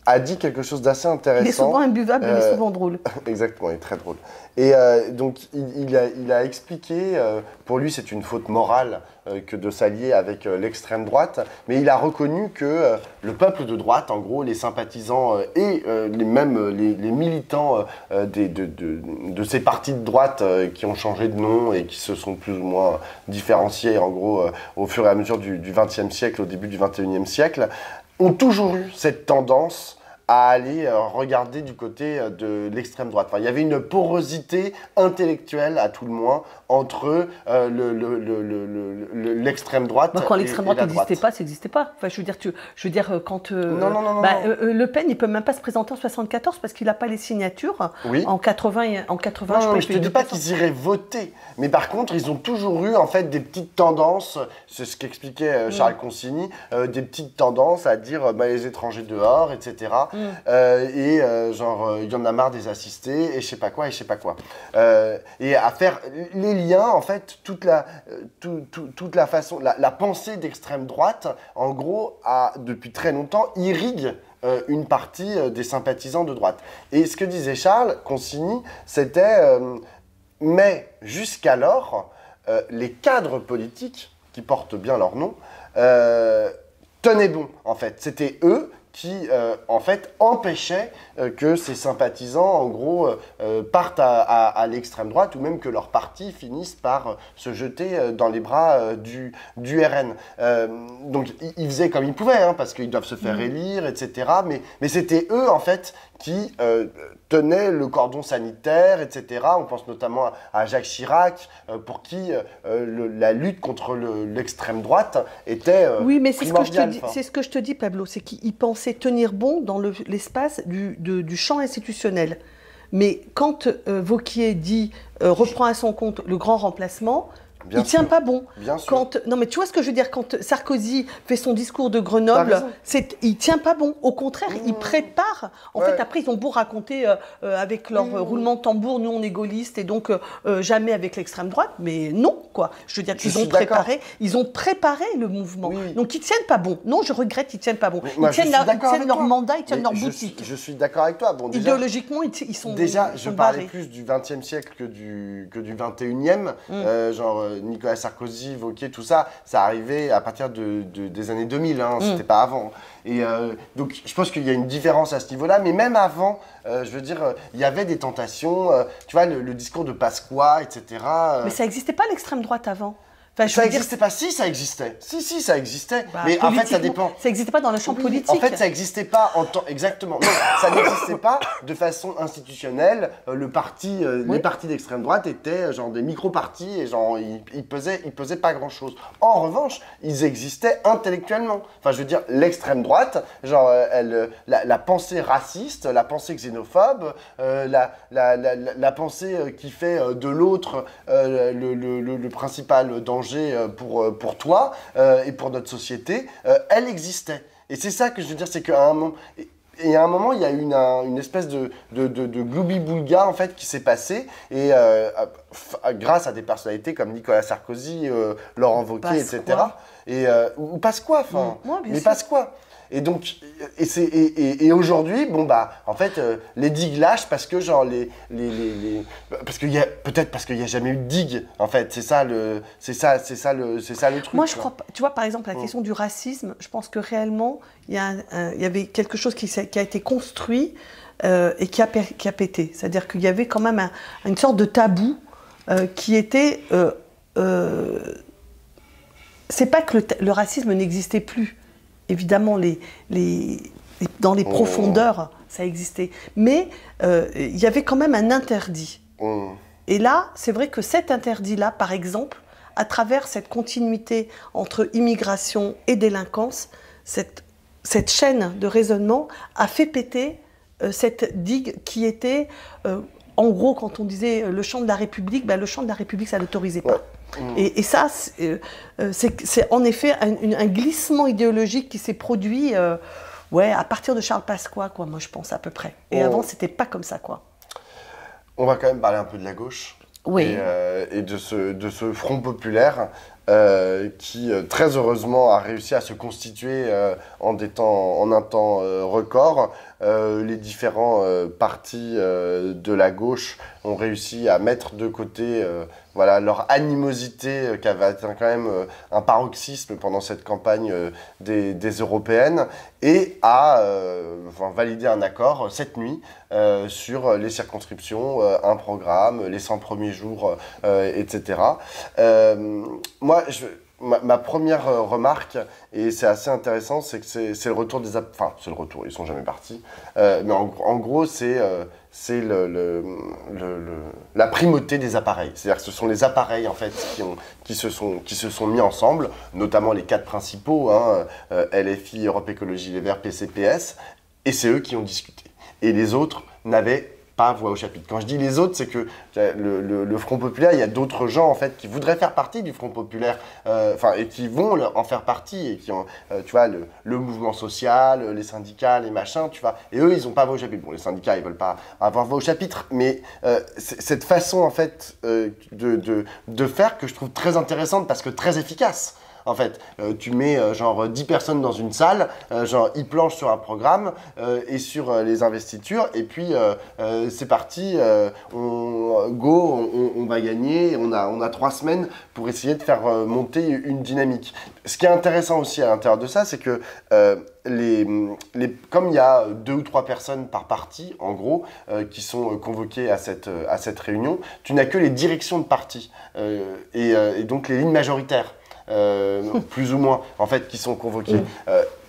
a dit quelque chose d'assez intéressant. Il est souvent imbuvable, mais il est souvent drôle. Exactement, il est très drôle. Et donc, il a expliqué, pour lui, c'est une faute morale que de s'allier avec l'extrême droite, mais il a reconnu que le peuple de droite, en gros, les sympathisants et les militants de ces partis de droite qui ont changé de nom et qui se sont plus ou moins différenciés, en gros, au fur et à mesure du XXe siècle, au début du XXIe siècle, ont toujours eu cette tendance à aller regarder du côté de l'extrême droite. Enfin, il y avait une porosité intellectuelle, à tout le moins, entre l'extrême droite quand l'extrême droite et la droite. n'existait pas, ça n'existait pas. Enfin, je veux dire, quand Non. Le Pen, il peut même pas se présenter en 74 parce qu'il n'a pas les signatures. Oui. En 80, Non, je te dis pas qu'ils iraient voter, mais par contre, ils ont toujours eu en fait des petites tendances. C'est ce qu'expliquait Charles Consigny, des petites tendances à dire les étrangers dehors, etc. Genre, il y en a marre des assistés, et je sais pas quoi, et à faire les liens, en fait, toute la façon, la pensée d'extrême droite, en gros, depuis très longtemps, irrigue une partie des sympathisants de droite. Et ce que disait Charles Consigny, c'était mais jusqu'alors, les cadres politiques, qui portent bien leur nom, tenaient bon, en fait. C'était eux qui, en fait, empêchaient que ces sympathisants, en gros, partent à l'extrême droite, ou même que leur parti finisse par se jeter dans les bras du RN. Donc, ils faisaient comme ils pouvaient, hein, parce qu'ils doivent se faire élire, etc. Mais c'était eux, en fait, qui tenaient le cordon sanitaire, etc. On pense notamment à Jacques Chirac, pour qui la lutte contre l'extrême droite était oui, mais c'est primordiale. Ce que je te dis, Pablo, c'est qu'ils pensaient tenir bon dans l'espace du champ institutionnel. Mais quand Wauquiez dit reprend à son compte le grand remplacement, il ne tient pas bon. Bien sûr. Non, mais tu vois ce que je veux dire, quand Sarkozy fait son discours de Grenoble, il ne tient pas bon. Au contraire, il prépare. En fait, après, ils ont beau raconter avec leur roulement de tambour, nous on est gaullistes et donc jamais avec l'extrême droite, mais non, quoi. Je veux dire qu'ils ont préparé le mouvement. Oui. Donc ils ne tiennent pas bon. Non, je regrette, ils ne tiennent pas bon. Ils tiennent leur mandat, ils tiennent leur boutique. Je suis d'accord avec toi. Bon, déjà, idéologiquement, ils sont déjà, je parlais barrés. plus du XXe siècle que du XXIe. Genre Nicolas Sarkozy, Wauquiez, tout ça, ça arrivait à partir des années 2000, hein, c'était pas avant. Et donc je pense qu'il y a une différence à ce niveau-là, mais même avant, je veux dire, il y avait des tentations, tu vois, le discours de Pasqua, etc. Mais ça n'existait pas l'extrême droite avant. Enfin, ça n'existait pas. Si, ça existait. Si, ça existait. Bah, mais en fait, ça dépend. Ça n'existait pas dans le champ politique. En fait, ça n'existait pas en temps. Exactement. Non, ça n'existait pas de façon institutionnelle. Les partis d'extrême droite étaient genre des micro-partis et genre ils pesaient pas grand-chose. En revanche, ils existaient intellectuellement. Enfin, je veux dire, l'extrême droite, genre la pensée raciste, la pensée xénophobe, la pensée qui fait de l'autre le principal danger pour toi et pour notre société, elle existait. Et c'est ça que je veux dire, c'est qu'à un moment... Et à un moment, il y a eu une espèce de gloubi-boulga en fait qui s'est passé et grâce à des personnalités comme Nicolas Sarkozy, Laurent Wauquiez, etc. Ou Pasqua, enfin. Mais Pasqua. Et donc, et aujourd'hui, bon bah, en fait, les digues lâchent parce que genre parce qu'il y a peut-être parce qu'il n'y a jamais eu de digue. En fait, c'est ça le truc. Moi, je crois pas. Tu vois, par exemple, la question du racisme, je pense que réellement, il y avait quelque chose qui a été construit et qui a pété. C'est-à-dire qu'il y avait quand même une sorte de tabou qui était. C'est pas que le racisme n'existait plus. Évidemment, dans les profondeurs, ça existait. Mais il y avait quand même un interdit. Et là, c'est vrai que cet interdit-là, par exemple, à travers cette continuité entre immigration et délinquance, cette chaîne de raisonnement a fait péter cette digue qui était, en gros, quand on disait le champ de la République, le champ de la République, ça ne l'autorisait pas. Et ça, c'est en effet un glissement idéologique qui s'est produit à partir de Charles Pasqua, quoi, moi je pense à peu près. Et avant, c'était pas comme ça, quoi. On va quand même parler un peu de la gauche et de ce front populaire qui, très heureusement, a réussi à se constituer en un temps record. Les différents partis de la gauche ont réussi à mettre de côté leur animosité qui avait atteint quand même un paroxysme pendant cette campagne des européennes et à valider un accord cette nuit sur les circonscriptions, un programme, les 100 premiers jours, etc. Moi, ma première remarque, et c'est assez intéressant, c'est que c'est le retour des... Enfin, c'est le retour, ils sont jamais partis. Mais en gros, c'est la primauté des appareils. C'est-à-dire que ce sont les appareils, en fait, qui se sont mis ensemble, notamment les 4 principaux, hein, LFI, Europe Écologie Les Verts, PCPS, et c'est eux qui ont discuté. Et les autres n'avaient pas voix au chapitre. Quand je dis les autres, c'est que le Front Populaire, il y a d'autres gens en fait qui voudraient faire partie du Front Populaire, et qui vont en faire partie, et qui ont, tu vois, le mouvement social, les syndicats, les machins, tu vois. Et eux, ils n'ont pas voix au chapitre. Bon, les syndicats, ils veulent pas avoir voix au chapitre, mais cette façon en fait de faire que je trouve très intéressante parce que très efficace. En fait, tu mets genre 10 personnes dans une salle, genre ils planchent sur un programme et sur les investitures, et puis c'est parti, on va gagner, on a 3 semaines pour essayer de faire monter une dynamique. Ce qui est intéressant aussi à l'intérieur de ça, c'est que comme il y a 2 ou 3 personnes par parti, en gros, qui sont convoquées à cette réunion, tu n'as que les directions de parti et donc les lignes majoritaires. Plus ou moins, en fait, qui sont convoqués.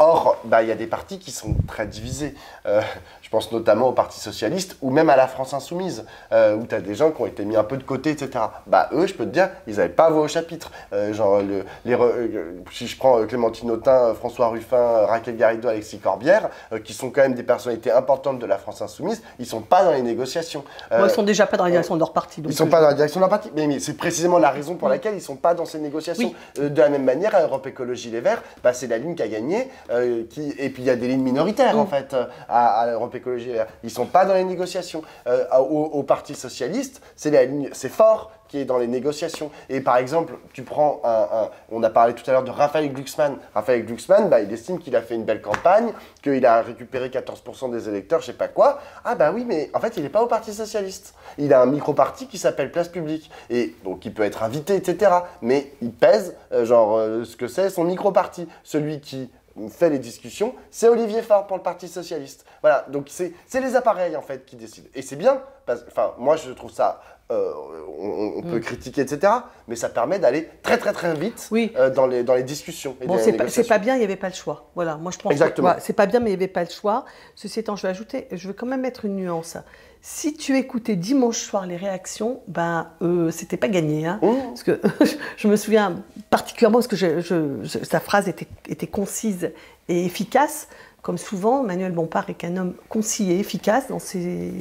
Or, il y a des partis qui sont très divisés. Je pense notamment au Parti Socialiste ou même à la France Insoumise, où tu as des gens qui ont été mis un peu de côté, etc. Eux, je peux te dire, ils n'avaient pas voix au chapitre. Si je prends Clémentine Autain, François Ruffin, Raquel Garrido, Alexis Corbière, qui sont quand même des personnalités importantes de la France Insoumise, ils ne sont pas dans les négociations. Ils ne sont déjà pas dans la direction de leur parti. Ils ne sont pas dans la direction de leur parti, mais c'est précisément la raison pour laquelle ils ne sont pas dans ces négociations. Oui. De la même manière, à Europe Écologie Les Verts, c'est la ligne qui a gagné, et puis il y a des lignes minoritaires en fait à Europe Écologie Les Verts. Ils ne sont pas dans les négociations. Au Parti Socialiste, c'est la ligne, c'est fort qui est dans les négociations. Et par exemple, tu prends on a parlé tout à l'heure de Raphaël Glucksmann. Raphaël Glucksmann, il estime qu'il a fait une belle campagne, qu'il a récupéré 14% des électeurs, je sais pas quoi. Ah oui, mais en fait, il n'est pas au Parti Socialiste. Il a un micro-parti qui s'appelle Place Publique. Et donc, il peut être invité, etc. Mais il pèse, ce que c'est son micro-parti. Celui qui fait les discussions, c'est Olivier Faure pour le Parti Socialiste. Voilà, donc c'est les appareils, en fait, qui décident. Et c'est bien, moi, je trouve ça... on peut critiquer, etc. Mais ça permet d'aller très très très vite dans les discussions. Et c'est pas bien, il n'y avait pas le choix. Voilà, moi je pense que c'est pas bien, mais il n'y avait pas le choix. Ceci étant, je vais quand même mettre une nuance. Si tu écoutais dimanche soir les réactions, c'était pas gagné. Hein, parce que je me souviens particulièrement parce que sa phrase était concise et efficace. Comme souvent, Manuel Bompard est qu'un homme concis et efficace dans ses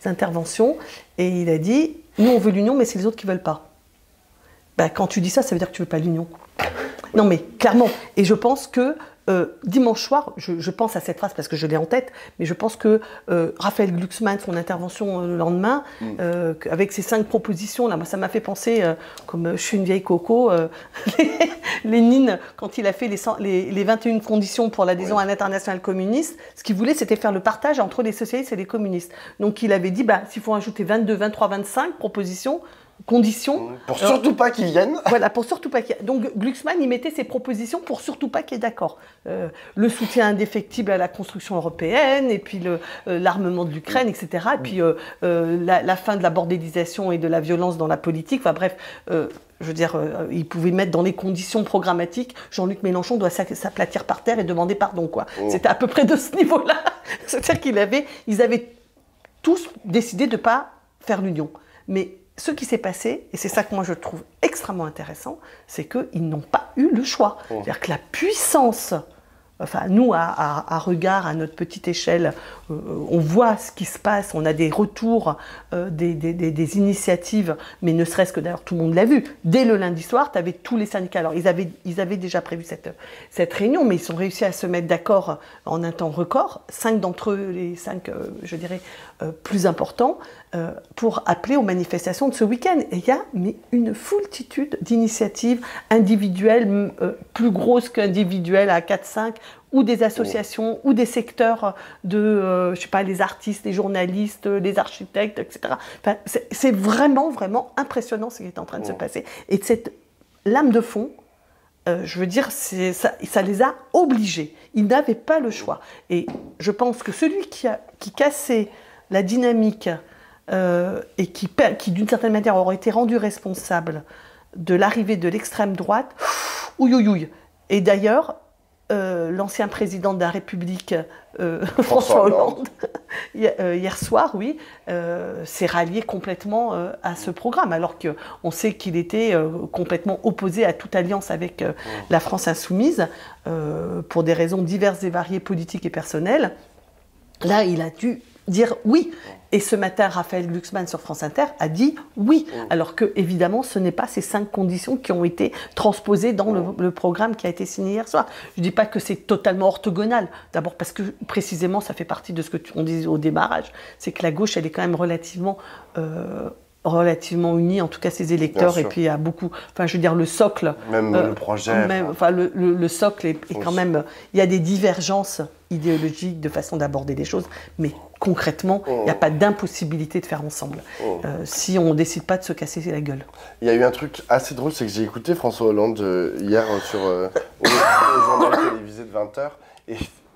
interventions, et il a dit « Nous, on veut l'union, mais c'est les autres qui ne veulent pas. » Quand tu dis ça, ça veut dire que tu ne veux pas l'union. Non, mais clairement. Et je pense que dimanche soir, je pense à cette phrase parce que je l'ai en tête, mais je pense que Raphaël Glucksmann, son intervention le lendemain, avec ses 5 propositions, là, moi, ça m'a fait penser, comme je suis une vieille coco, Lénine, quand il a fait les 21 conditions pour l'adhésion à l'internationale communiste, ce qu'il voulait, c'était faire le partage entre les socialistes et les communistes. Donc il avait dit, s'il faut ajouter 22, 23, 25 propositions, conditions. Pour surtout pas qu'ils viennent. Voilà, pour surtout pas qu'ils viennent. Donc Glucksmann, il mettait ses propositions pour surtout pas qu'il y ait d'accord. Le soutien indéfectible à la construction européenne, et puis l'armement de l'Ukraine, etc. Et puis la fin de la bordélisation et de la violence dans la politique. Enfin bref, je veux dire, il pouvait mettre dans les conditions programmatiques, Jean-Luc Mélenchon doit s'aplatir par terre et demander pardon, quoi. C'était à peu près de ce niveau-là. C'est-à-dire qu'ils avaient tous décidé de ne pas faire l'union. Mais ce qui s'est passé, et c'est ça que moi je trouve extrêmement intéressant, c'est qu'ils n'ont pas eu le choix. C'est-à-dire que la puissance, nous, à regard, à notre petite échelle, on voit ce qui se passe, on a des retours, des initiatives, mais ne serait-ce que d'ailleurs tout le monde l'a vu. Dès le lundi soir, tu avais tous les syndicats. Alors ils avaient déjà prévu cette réunion, mais ils ont réussi à se mettre d'accord en un temps record. 5 d'entre eux, les 5, je dirais, plus importants, pour appeler aux manifestations de ce week-end. Et il y a une foultitude d'initiatives individuelles, plus grosses qu'individuelles à 4-5, ou des associations, ou des secteurs de, je sais pas, les artistes, les journalistes, les architectes, etc. Enfin, c'est vraiment, vraiment impressionnant ce qui est en train de se passer. Et cette lame de fond, je veux dire, ça les a obligés. Ils n'avaient pas le choix. Et je pense que celui qui cassait la dynamique et qui d'une certaine manière aurait été rendu responsable de l'arrivée de l'extrême droite, ouïe, ouïe, ouïe. Et d'ailleurs, l'ancien président de la République, François Hollande, hier soir, oui, s'est rallié complètement à ce programme, alors qu'on sait qu'il était complètement opposé à toute alliance avec la France insoumise, pour des raisons diverses et variées, politiques et personnelles. Là, il a dû dire oui. Et ce matin, Raphaël Glucksmann sur France Inter a dit oui. Alors que, évidemment, ce n'est pas ces 5 conditions qui ont été transposées dans le programme qui a été signé hier soir. Je ne dis pas que c'est totalement orthogonal. D'abord parce que, précisément, ça fait partie de ce qu'on disait au démarrage. C'est que la gauche, elle est quand même relativement unie, en tout cas ses électeurs, et puis il y a beaucoup, enfin je veux dire le socle, même le projet, le socle est quand même, il y a des divergences idéologiques de façon d'aborder les choses, mais concrètement il n'y a pas d'impossibilité de faire ensemble si on ne décide pas de se casser la gueule. Il y a eu un truc assez drôle, c'est que j'ai écouté François Hollande hier au journal télévisé de 20h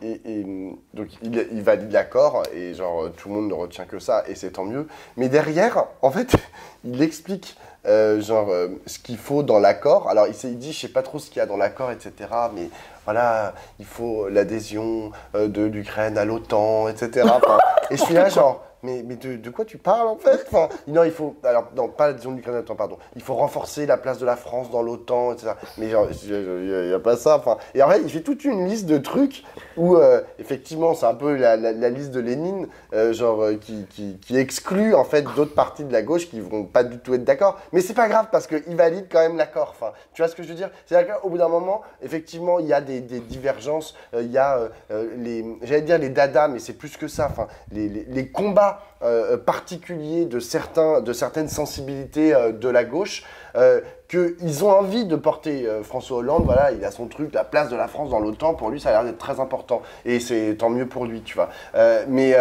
et donc il valide l'accord et genre tout le monde ne retient que ça et c'est tant mieux. Mais derrière, en fait, il explique ce qu'il faut dans l'accord. Alors il dit, je sais pas trop ce qu'il y a dans l'accord, etc. Mais voilà, il faut l'adhésion de l'Ukraine à l'OTAN, etc. Enfin, et je suis là genre, mais de quoi tu parles en fait? Enfin, non, il faut, alors non, pas l'adhésion de l'Ukraine à l'OTAN, pardon. Il faut renforcer la place de la France dans l'OTAN, etc. Mais genre, il n'y a pas ça. Enfin, et en fait, il fait toute une liste de trucs où effectivement, c'est un peu la liste de Lénine, qui exclut en fait d'autres parties de la gauche qui vont pas du tout être d'accord. Mais c'est pas grave parce qu'il valide quand même l'accord. Enfin, tu vois ce que je veux dire? C'est-à-dire qu'au bout d'un moment, effectivement, il y a des divergences. Il y a j'allais dire les dadas, mais c'est plus que ça. Enfin, les combats particuliers de certaines sensibilités de la gauche qu'ils ont envie de porter. François Hollande, voilà, il a son truc, la place de la France dans l'OTAN, pour lui ça a l'air d'être très important et c'est tant mieux pour lui, tu vois. Mais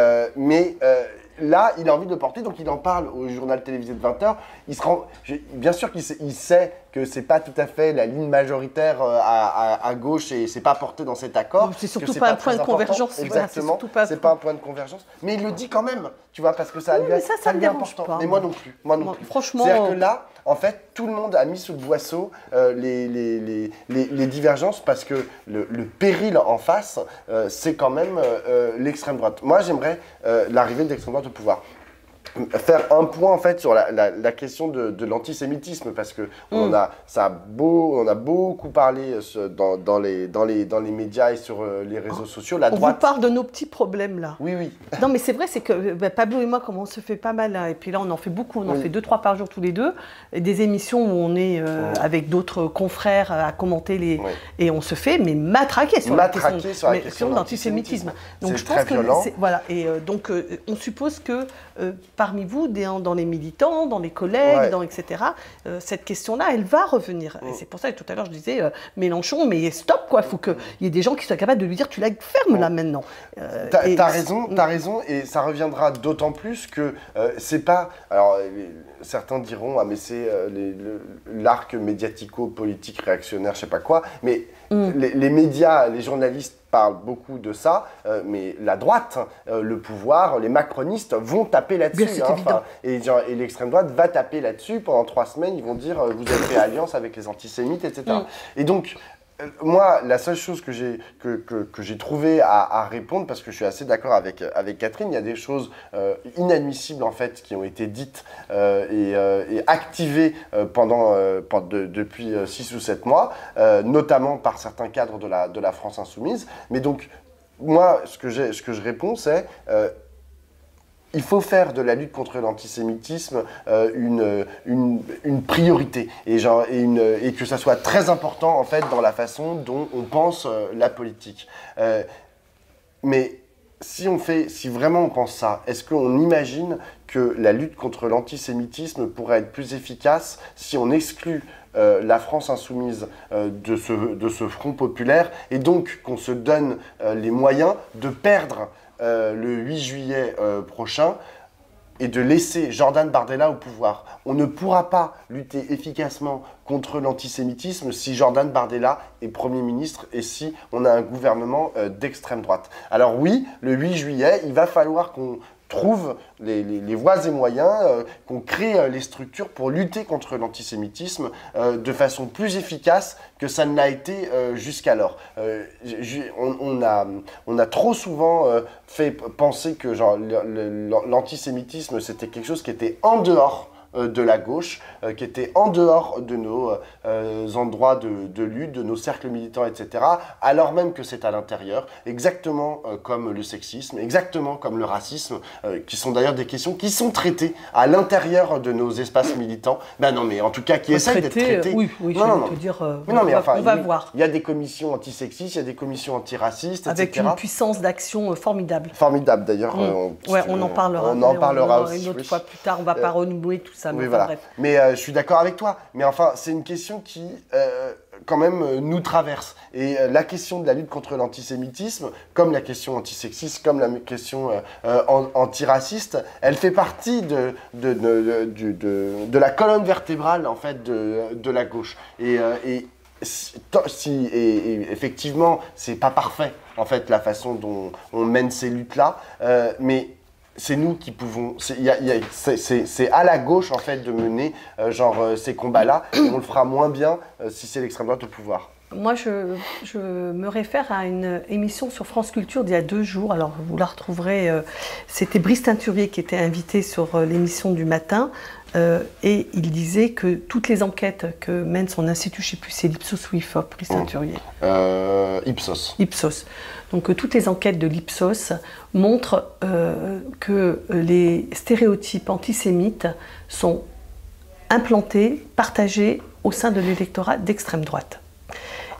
là, il a envie de le porter, donc il en parle au journal télévisé de 20h. Bien sûr qu'il sait que c'est pas tout à fait la ligne majoritaire à gauche et c'est pas porté dans cet accord. C'est surtout pas un point de convergence. Exactement, voilà, c'est pas un point de convergence. Mais il le dit quand même, tu vois, parce que ça lui est important. Pas, mais moi non plus. Franchement, c'est-à-dire que là, en fait, tout le monde a mis sous le boisseau les divergences parce que le péril en face, c'est quand même l'extrême droite. Moi, j'aimerais l'arrivée de l'extrême droite au pouvoir. Faire un point en fait sur la question de l'antisémitisme parce que on a beaucoup parlé dans les médias et sur les réseaux sociaux. La droite. On vous parle de nos petits problèmes là. Oui. Non mais c'est vrai, c'est que Pablo et moi, comme on se fait pas mal là, et puis là on en fait beaucoup, on en fait 2-3 par jour tous les deux, et des émissions où on est avec d'autres confrères à commenter et on se fait matraquer sur la question de l'antisémitisme. Donc je pense que voilà, et donc on suppose que parmi vous, dans les militants, dans les collègues, etc., cette question-là, elle va revenir. Et c'est pour ça que tout à l'heure, je disais, Mélenchon, mais stop, quoi. Il faut qu'il y ait des gens qui soient capables de lui dire, tu la fermes là maintenant. T'as raison, et ça reviendra d'autant plus que c'est pas... Alors, certains diront, ah mais c'est l'arc médiatico-politique réactionnaire, je sais pas quoi, mais les médias, les journalistes parlent beaucoup de ça, mais la droite, le pouvoir, les macronistes vont taper là-dessus. Et l'extrême droite va taper là-dessus. Pendant 3 semaines, ils vont dire vous avez fait alliance avec les antisémites, etc. Et donc, moi, la seule chose que j'ai trouvé à répondre, parce que je suis assez d'accord avec Catherine, il y a des choses inadmissibles en fait qui ont été dites et activées depuis 6 ou 7 mois, notamment par certains cadres de la France insoumise. Mais donc, moi, ce que je réponds, c'est il faut faire de la lutte contre l'antisémitisme une priorité et que ça soit très important en fait dans la façon dont on pense la politique. Mais si vraiment on pense ça, est-ce qu'on imagine que la lutte contre l'antisémitisme pourrait être plus efficace si on exclut la France insoumise de ce front populaire et donc qu'on se donne les moyens de perdre le 8 juillet prochain et de laisser Jordan Bardella au pouvoir. On ne pourra pas lutter efficacement contre l'antisémitisme si Jordan Bardella est Premier ministre et si on a un gouvernement d'extrême droite. Alors oui, le 8 juillet, il va falloir trouve les voies et moyens, qu'on crée les structures pour lutter contre l'antisémitisme de façon plus efficace que ça ne l'a été jusqu'alors. On a trop souvent fait penser que genre, l'antisémitisme c'était quelque chose qui était en dehors de la gauche, qui était en dehors de nos endroits de lutte, de nos cercles militants, etc., alors même que c'est à l'intérieur, exactement comme le sexisme, exactement comme le racisme, qui sont d'ailleurs des questions qui sont traitées à l'intérieur de nos espaces militants. Ben non, mais en tout cas, qui essayent d'être traitées. Oui, non, je vais te dire, on va voir. Il y a des commissions antisexistes, il y a des commissions antiracistes, avec etc. une puissance d'action formidable. Formidable, d'ailleurs. On en parlera. On en parlera aussi. Une autre fois plus tard, on ne va pas renouer tout ça. Oui, voilà. Bref. Mais je suis d'accord avec toi. Mais enfin, c'est une question qui, quand même, nous traverse. Et la question de la lutte contre l'antisémitisme, comme la question antisexiste, comme la question antiraciste, elle fait partie de la colonne vertébrale, en fait, de la gauche. Et effectivement, c'est pas parfait, en fait, la façon dont on mène ces luttes-là. Mais c'est nous qui pouvons, c'est à la gauche en fait de mener ces combats-là, et on le fera moins bien si c'est l'extrême droite au pouvoir. Moi, je me réfère à une émission sur France Culture d'il y a 2 jours, alors vous la retrouverez, c'était Brice Teinturier qui était invité sur l'émission du matin, et il disait que toutes les enquêtes que mène son institut, je ne sais plus, c'est l'Ipsos ou IFOP, Brice Teinturier Ipsos. Ipsos. Donc toutes les enquêtes de l'Ipsos montrent que les stéréotypes antisémites sont implantés, partagés au sein de l'électorat d'extrême droite.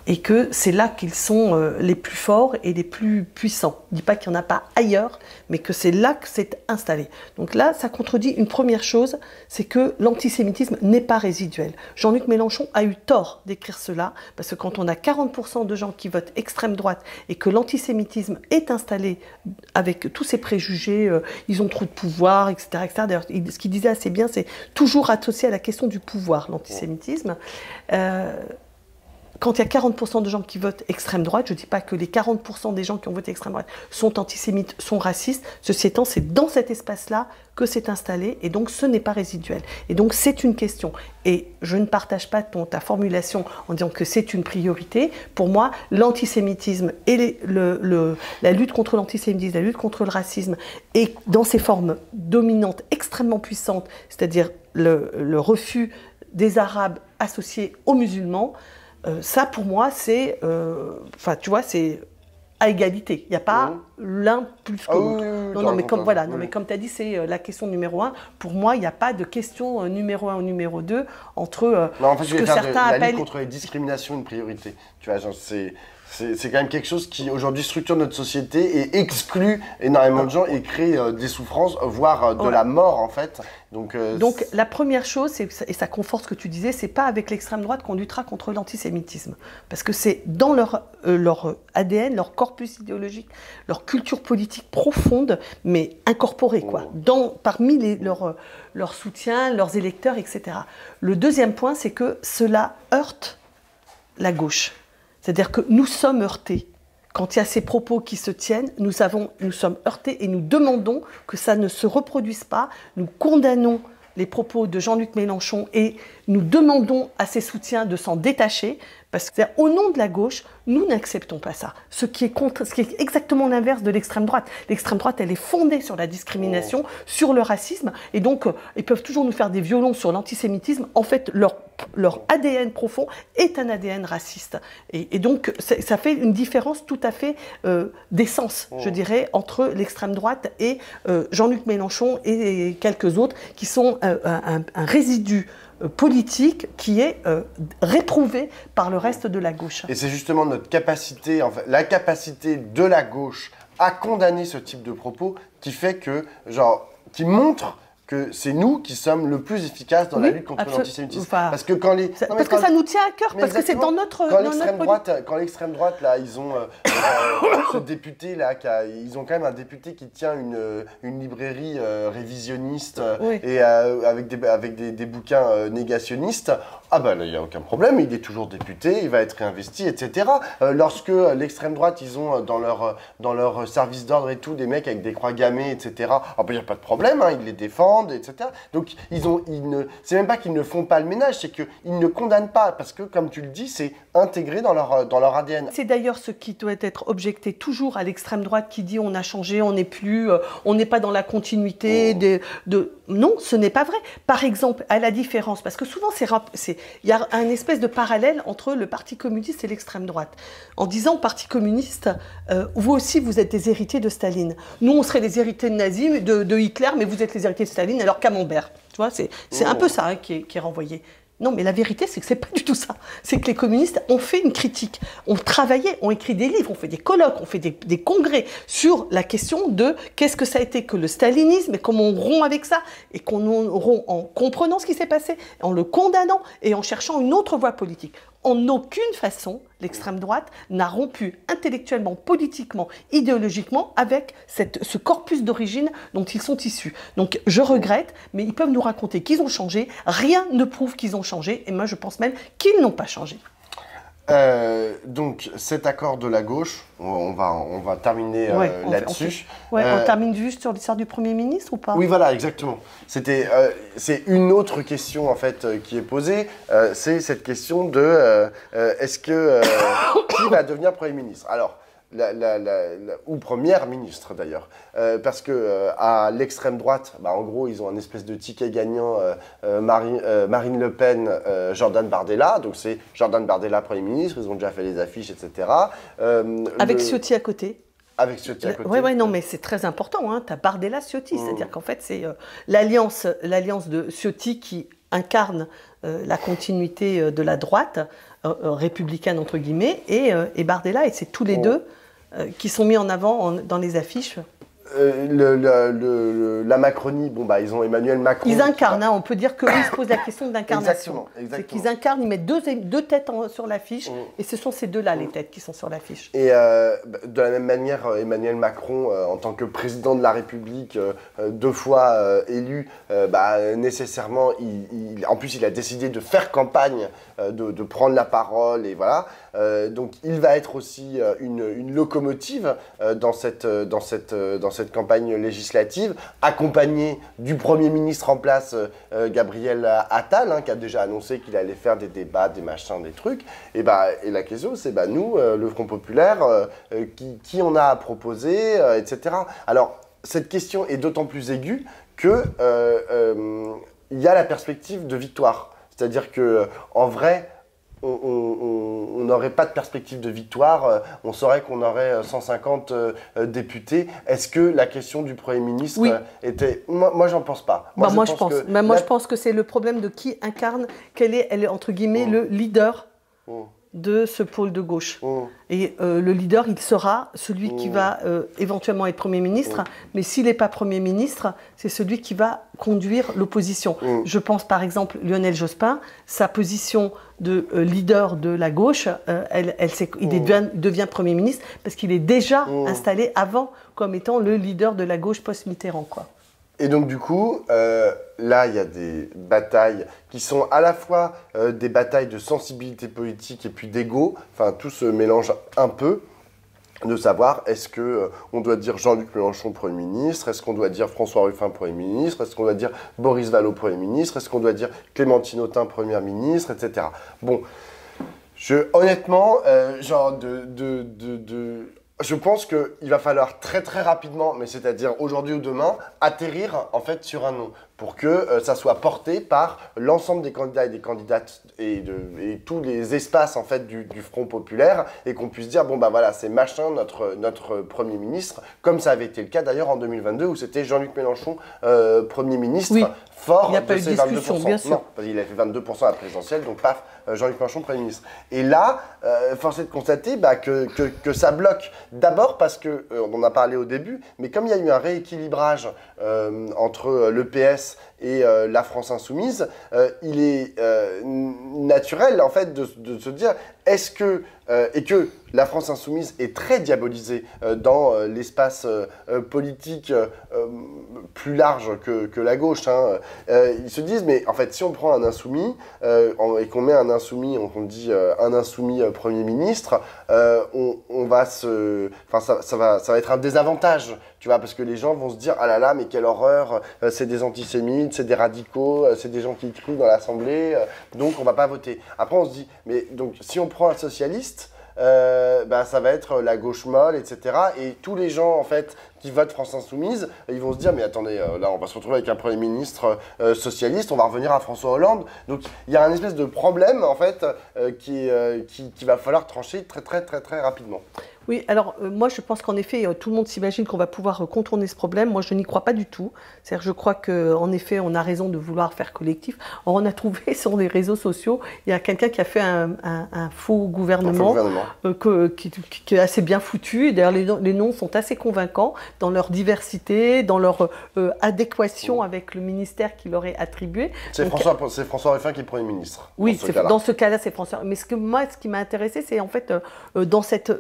Et que c'est là qu'ils sont les plus forts et les plus puissants. Je ne dis pas qu'il n'y en a pas ailleurs, mais que c'est là que c'est installé. Donc là, ça contredit une première chose, c'est que l'antisémitisme n'est pas résiduel. Jean-Luc Mélenchon a eu tort d'écrire cela, parce que quand on a 40% de gens qui votent extrême droite et que l'antisémitisme est installé avec tous ces préjugés, ils ont trop de pouvoir, etc. etc. D'ailleurs, ce qu'il disait assez bien, c'est toujours associé à la question du pouvoir, l'antisémitisme. Quand il y a 40% de gens qui votent extrême droite, je ne dis pas que les 40% des gens qui ont voté extrême droite sont antisémites, sont racistes. Ceci étant, c'est dans cet espace-là que c'est installé et donc ce n'est pas résiduel. Et donc c'est une question. Et je ne partage pas ta formulation en disant que c'est une priorité. Pour moi, l'antisémitisme et la lutte contre l'antisémitisme, la lutte contre le racisme, et dans ses formes dominantes extrêmement puissantes, c'est-à-dire le refus des Arabes associés aux musulmans, ça, pour moi, c'est, tu vois, c'est à égalité. Il n'y a pas l'un plus que l'autre. Mais comme tu as dit, c'est la question numéro 1. Pour moi, il n'y a pas de question numéro 1 ou numéro 2 entre ce que certains appellent... La lutte contre les discriminations une priorité. Tu vois, c'est quand même quelque chose qui, aujourd'hui, structure notre société et exclut énormément de gens et crée des souffrances, voire de la mort, en fait. Donc, la première chose, et ça conforte ce que tu disais, c'est pas avec l'extrême droite qu'on luttera contre l'antisémitisme. Parce que c'est dans leur ADN, leur corpus idéologique, leur culture politique profonde, mais incorporée, quoi. Parmi leurs soutiens, leurs électeurs, etc. Le deuxième point, c'est que cela heurte la gauche. C'est-à-dire que nous sommes heurtés. Quand il y a ces propos qui se tiennent, nous sommes heurtés et nous demandons que ça ne se reproduise pas. Nous condamnons les propos de Jean-Luc Mélenchon et nous demandons à ses soutiens de s'en détacher. Parce que, au nom de la gauche, nous n'acceptons pas ça. Ce qui est exactement l'inverse de l'extrême droite. L'extrême droite, elle est fondée sur la discrimination, sur le racisme. Et donc, ils peuvent toujours nous faire des violons sur l'antisémitisme. En fait, leur ADN profond est un ADN raciste. Et donc, ça fait une différence tout à fait d'essence, je dirais, entre l'extrême droite et Jean-Luc Mélenchon et quelques autres qui sont un résidu politique qui est réprouvé par le reste de la gauche. Et c'est justement notre capacité, en fait, la capacité de la gauche à condamner ce type de propos qui fait que, qui montre que c'est nous qui sommes le plus efficaces dans la lutte contre l'antisémitisme. Parce que quand les... parce que ça nous tient à cœur, parce que c'est dans notre... Quand l'extrême droite, là, ils ont ce député, là, ils ont quand même un député qui tient une librairie révisionniste et avec des bouquins négationnistes. Ah ben là, il n'y a aucun problème, il est toujours député, il va être réinvesti, etc. Lorsque l'extrême droite, ils ont dans leur service d'ordre et tout, des mecs avec des croix gammées, etc. Ah ben il n'y a pas de problème, hein, ils les défendent, etc. Donc c'est même pas qu'ils ne font pas le ménage, c'est qu'ils ne condamnent pas, parce que comme tu le dis, c'est intégré dans leur ADN. C'est d'ailleurs ce qui doit être objecté toujours à l'extrême droite qui dit on a changé, on n'est pas dans la continuité Non, ce n'est pas vrai. Par exemple, à la différence, parce que souvent il y a un espèce de parallèle entre le Parti communiste et l'extrême droite. En disant Parti communiste, vous aussi vous êtes des héritiers de Staline. Nous on serait des héritiers de nazis, de Hitler, mais vous êtes les héritiers de Staline, alors camembert. Tu vois, c'est un peu ça qui est renvoyé. Non, mais la vérité, c'est que c'est pas du tout ça. C'est que les communistes ont fait une critique, ont travaillé, ont écrit des livres, ont fait des colloques, ont fait des congrès sur la question de qu'est-ce que ça a été que le stalinisme et comment on rompt avec ça et qu'on rompt en comprenant ce qui s'est passé, en le condamnant et en cherchant une autre voie politique. En aucune façon, l'extrême droite n'a rompu intellectuellement, politiquement, idéologiquement avec ce corpus d'origine dont ils sont issus. Donc je regrette, mais ils peuvent nous raconter qu'ils ont changé. Rien ne prouve qu'ils ont changé, et moi je pense même qu'ils n'ont pas changé. Donc cet accord de la gauche, on va terminer là-dessus. On termine juste sur l'histoire du Premier ministre ou pas? Oui, voilà, exactement. C'est une autre question en fait qui est posée. C'est cette question de est-ce que qui va devenir Premier ministre? Alors, ou première ministre d'ailleurs, parce que à l'extrême droite, en gros, ils ont un espèce de ticket gagnant, Marine Le Pen, Jordan Bardella, donc c'est Jordan Bardella Premier ministre, ils ont déjà fait les affiches, etc. Avec Ciotti à côté. Avec Ciotti à côté. Oui, non, mais c'est très important, hein. Tu as Bardella, Ciotti, c'est-à-dire qu'en fait, c'est l'alliance de Ciotti qui incarne la continuité de la droite, républicaine entre guillemets, et Bardella, et c'est tous les deux qui sont mis en avant dans les affiches. La Macronie, ils ont Emmanuel Macron. Ils incarnent, on peut dire qu'eux, ils se posent la question d'incarnation. Exactement. C'est qu'ils incarnent, ils mettent deux têtes sur l'affiche, et ce sont ces deux-là, les têtes qui sont sur l'affiche. Et de la même manière, Emmanuel Macron, en tant que président de la République, 2 fois élu, nécessairement, en plus, il a décidé de faire campagne, de prendre la parole, et voilà. Donc, il va être aussi une locomotive dans cette campagne législative, accompagné du Premier ministre en place, Gabriel Attal, qui a déjà annoncé qu'il allait faire des débats, des machins, des trucs. Et la question, c'est nous, le Front Populaire, qui on a à proposer, etc. Alors, cette question est d'autant plus aiguë que il y a la perspective de victoire. C'est-à-dire que en vrai, on n'aurait pas de perspective de victoire, on saurait qu'on aurait 150 députés. Est-ce que la question du Premier ministre était... Moi, j'en pense pas. Je pense que c'est le problème de qui incarne, elle est entre guillemets le leader de ce pôle de gauche. Et le leader, il sera celui qui va éventuellement être Premier ministre, mais s'il n'est pas Premier ministre, c'est celui qui va conduire l'opposition. Je pense par exemple Lionel Jospin, sa position de leader de la gauche, il devient Premier ministre parce qu'il est déjà installé avant comme étant le leader de la gauche post-Mitterrand, quoi. Et donc du coup, là, il y a des batailles qui sont à la fois des batailles de sensibilité politique et puis d'ego. Enfin, tout se mélange un peu. De savoir, est-ce qu'on doit dire Jean-Luc Mélenchon Premier ministre? Est-ce qu'on doit dire François Ruffin Premier ministre? Est-ce qu'on doit dire Boris Vallaud Premier ministre? Est-ce qu'on doit dire Clémentine Autain Première ministre, etc. Bon, honnêtement, je pense qu'il va falloir très très rapidement, mais c'est-à-dire aujourd'hui ou demain, atterrir en fait sur un nom pour que ça soit porté par l'ensemble des candidats et des candidates et tous les espaces en fait du Front Populaire et qu'on puisse dire c'est machin notre Premier ministre, comme ça avait été le cas d'ailleurs en 2022 où c'était Jean-Luc Mélenchon Premier ministre. Oui. Fort il n'y a pas de eu de ces discussion, 22%. bien sûr. Non, parce qu'il a fait 22% à la présidentielle, donc paf, Jean-Luc Mélenchon Premier ministre. Et là, force est de constater que ça bloque. D'abord parce que, on en a parlé au début, mais comme il y a eu un rééquilibrage entre le PS NUPES et la France Insoumise, il est naturel en fait de se dire est-ce que et que la France Insoumise est très diabolisée dans l'espace politique plus large que la gauche. Hein. Ils se disent, mais en fait, si on prend un insoumis et qu'on met un insoumis, on dit un insoumis Premier ministre, on va se... Enfin, ça va être un désavantage, tu vois, parce que les gens vont se dire, ah là là, mais quelle horreur, c'est des antisémites, c'est des radicaux, c'est des gens qui crient dans l'Assemblée, donc on va pas voter. Après, on se dit, mais donc, si on prend un socialiste, ça va être la gauche molle, etc. Et tous les gens, en fait, qui votent France Insoumise, ils vont se dire, mais attendez, là, on va se retrouver avec un Premier ministre socialiste, on va revenir à François Hollande. Donc, il y a un espèce de problème, en fait, qui va falloir trancher très, très, très, très rapidement. Oui, alors moi je pense qu'en effet, tout le monde s'imagine qu'on va pouvoir contourner ce problème. Moi je n'y crois pas du tout. C'est-à-dire je crois qu'en effet on a raison de vouloir faire collectif. Or, on a trouvé sur les réseaux sociaux, il y a quelqu'un qui a fait un faux gouvernement, qui est assez bien foutu. Et d'ailleurs les noms sont assez convaincants dans leur diversité, dans leur adéquation avec le ministère qui leur est attribué. C'est François Ruffin qui est Premier ministre. Oui, dans ce cas-là c'est François. Mais ce qui m'a intéressé, c'est en fait dans cette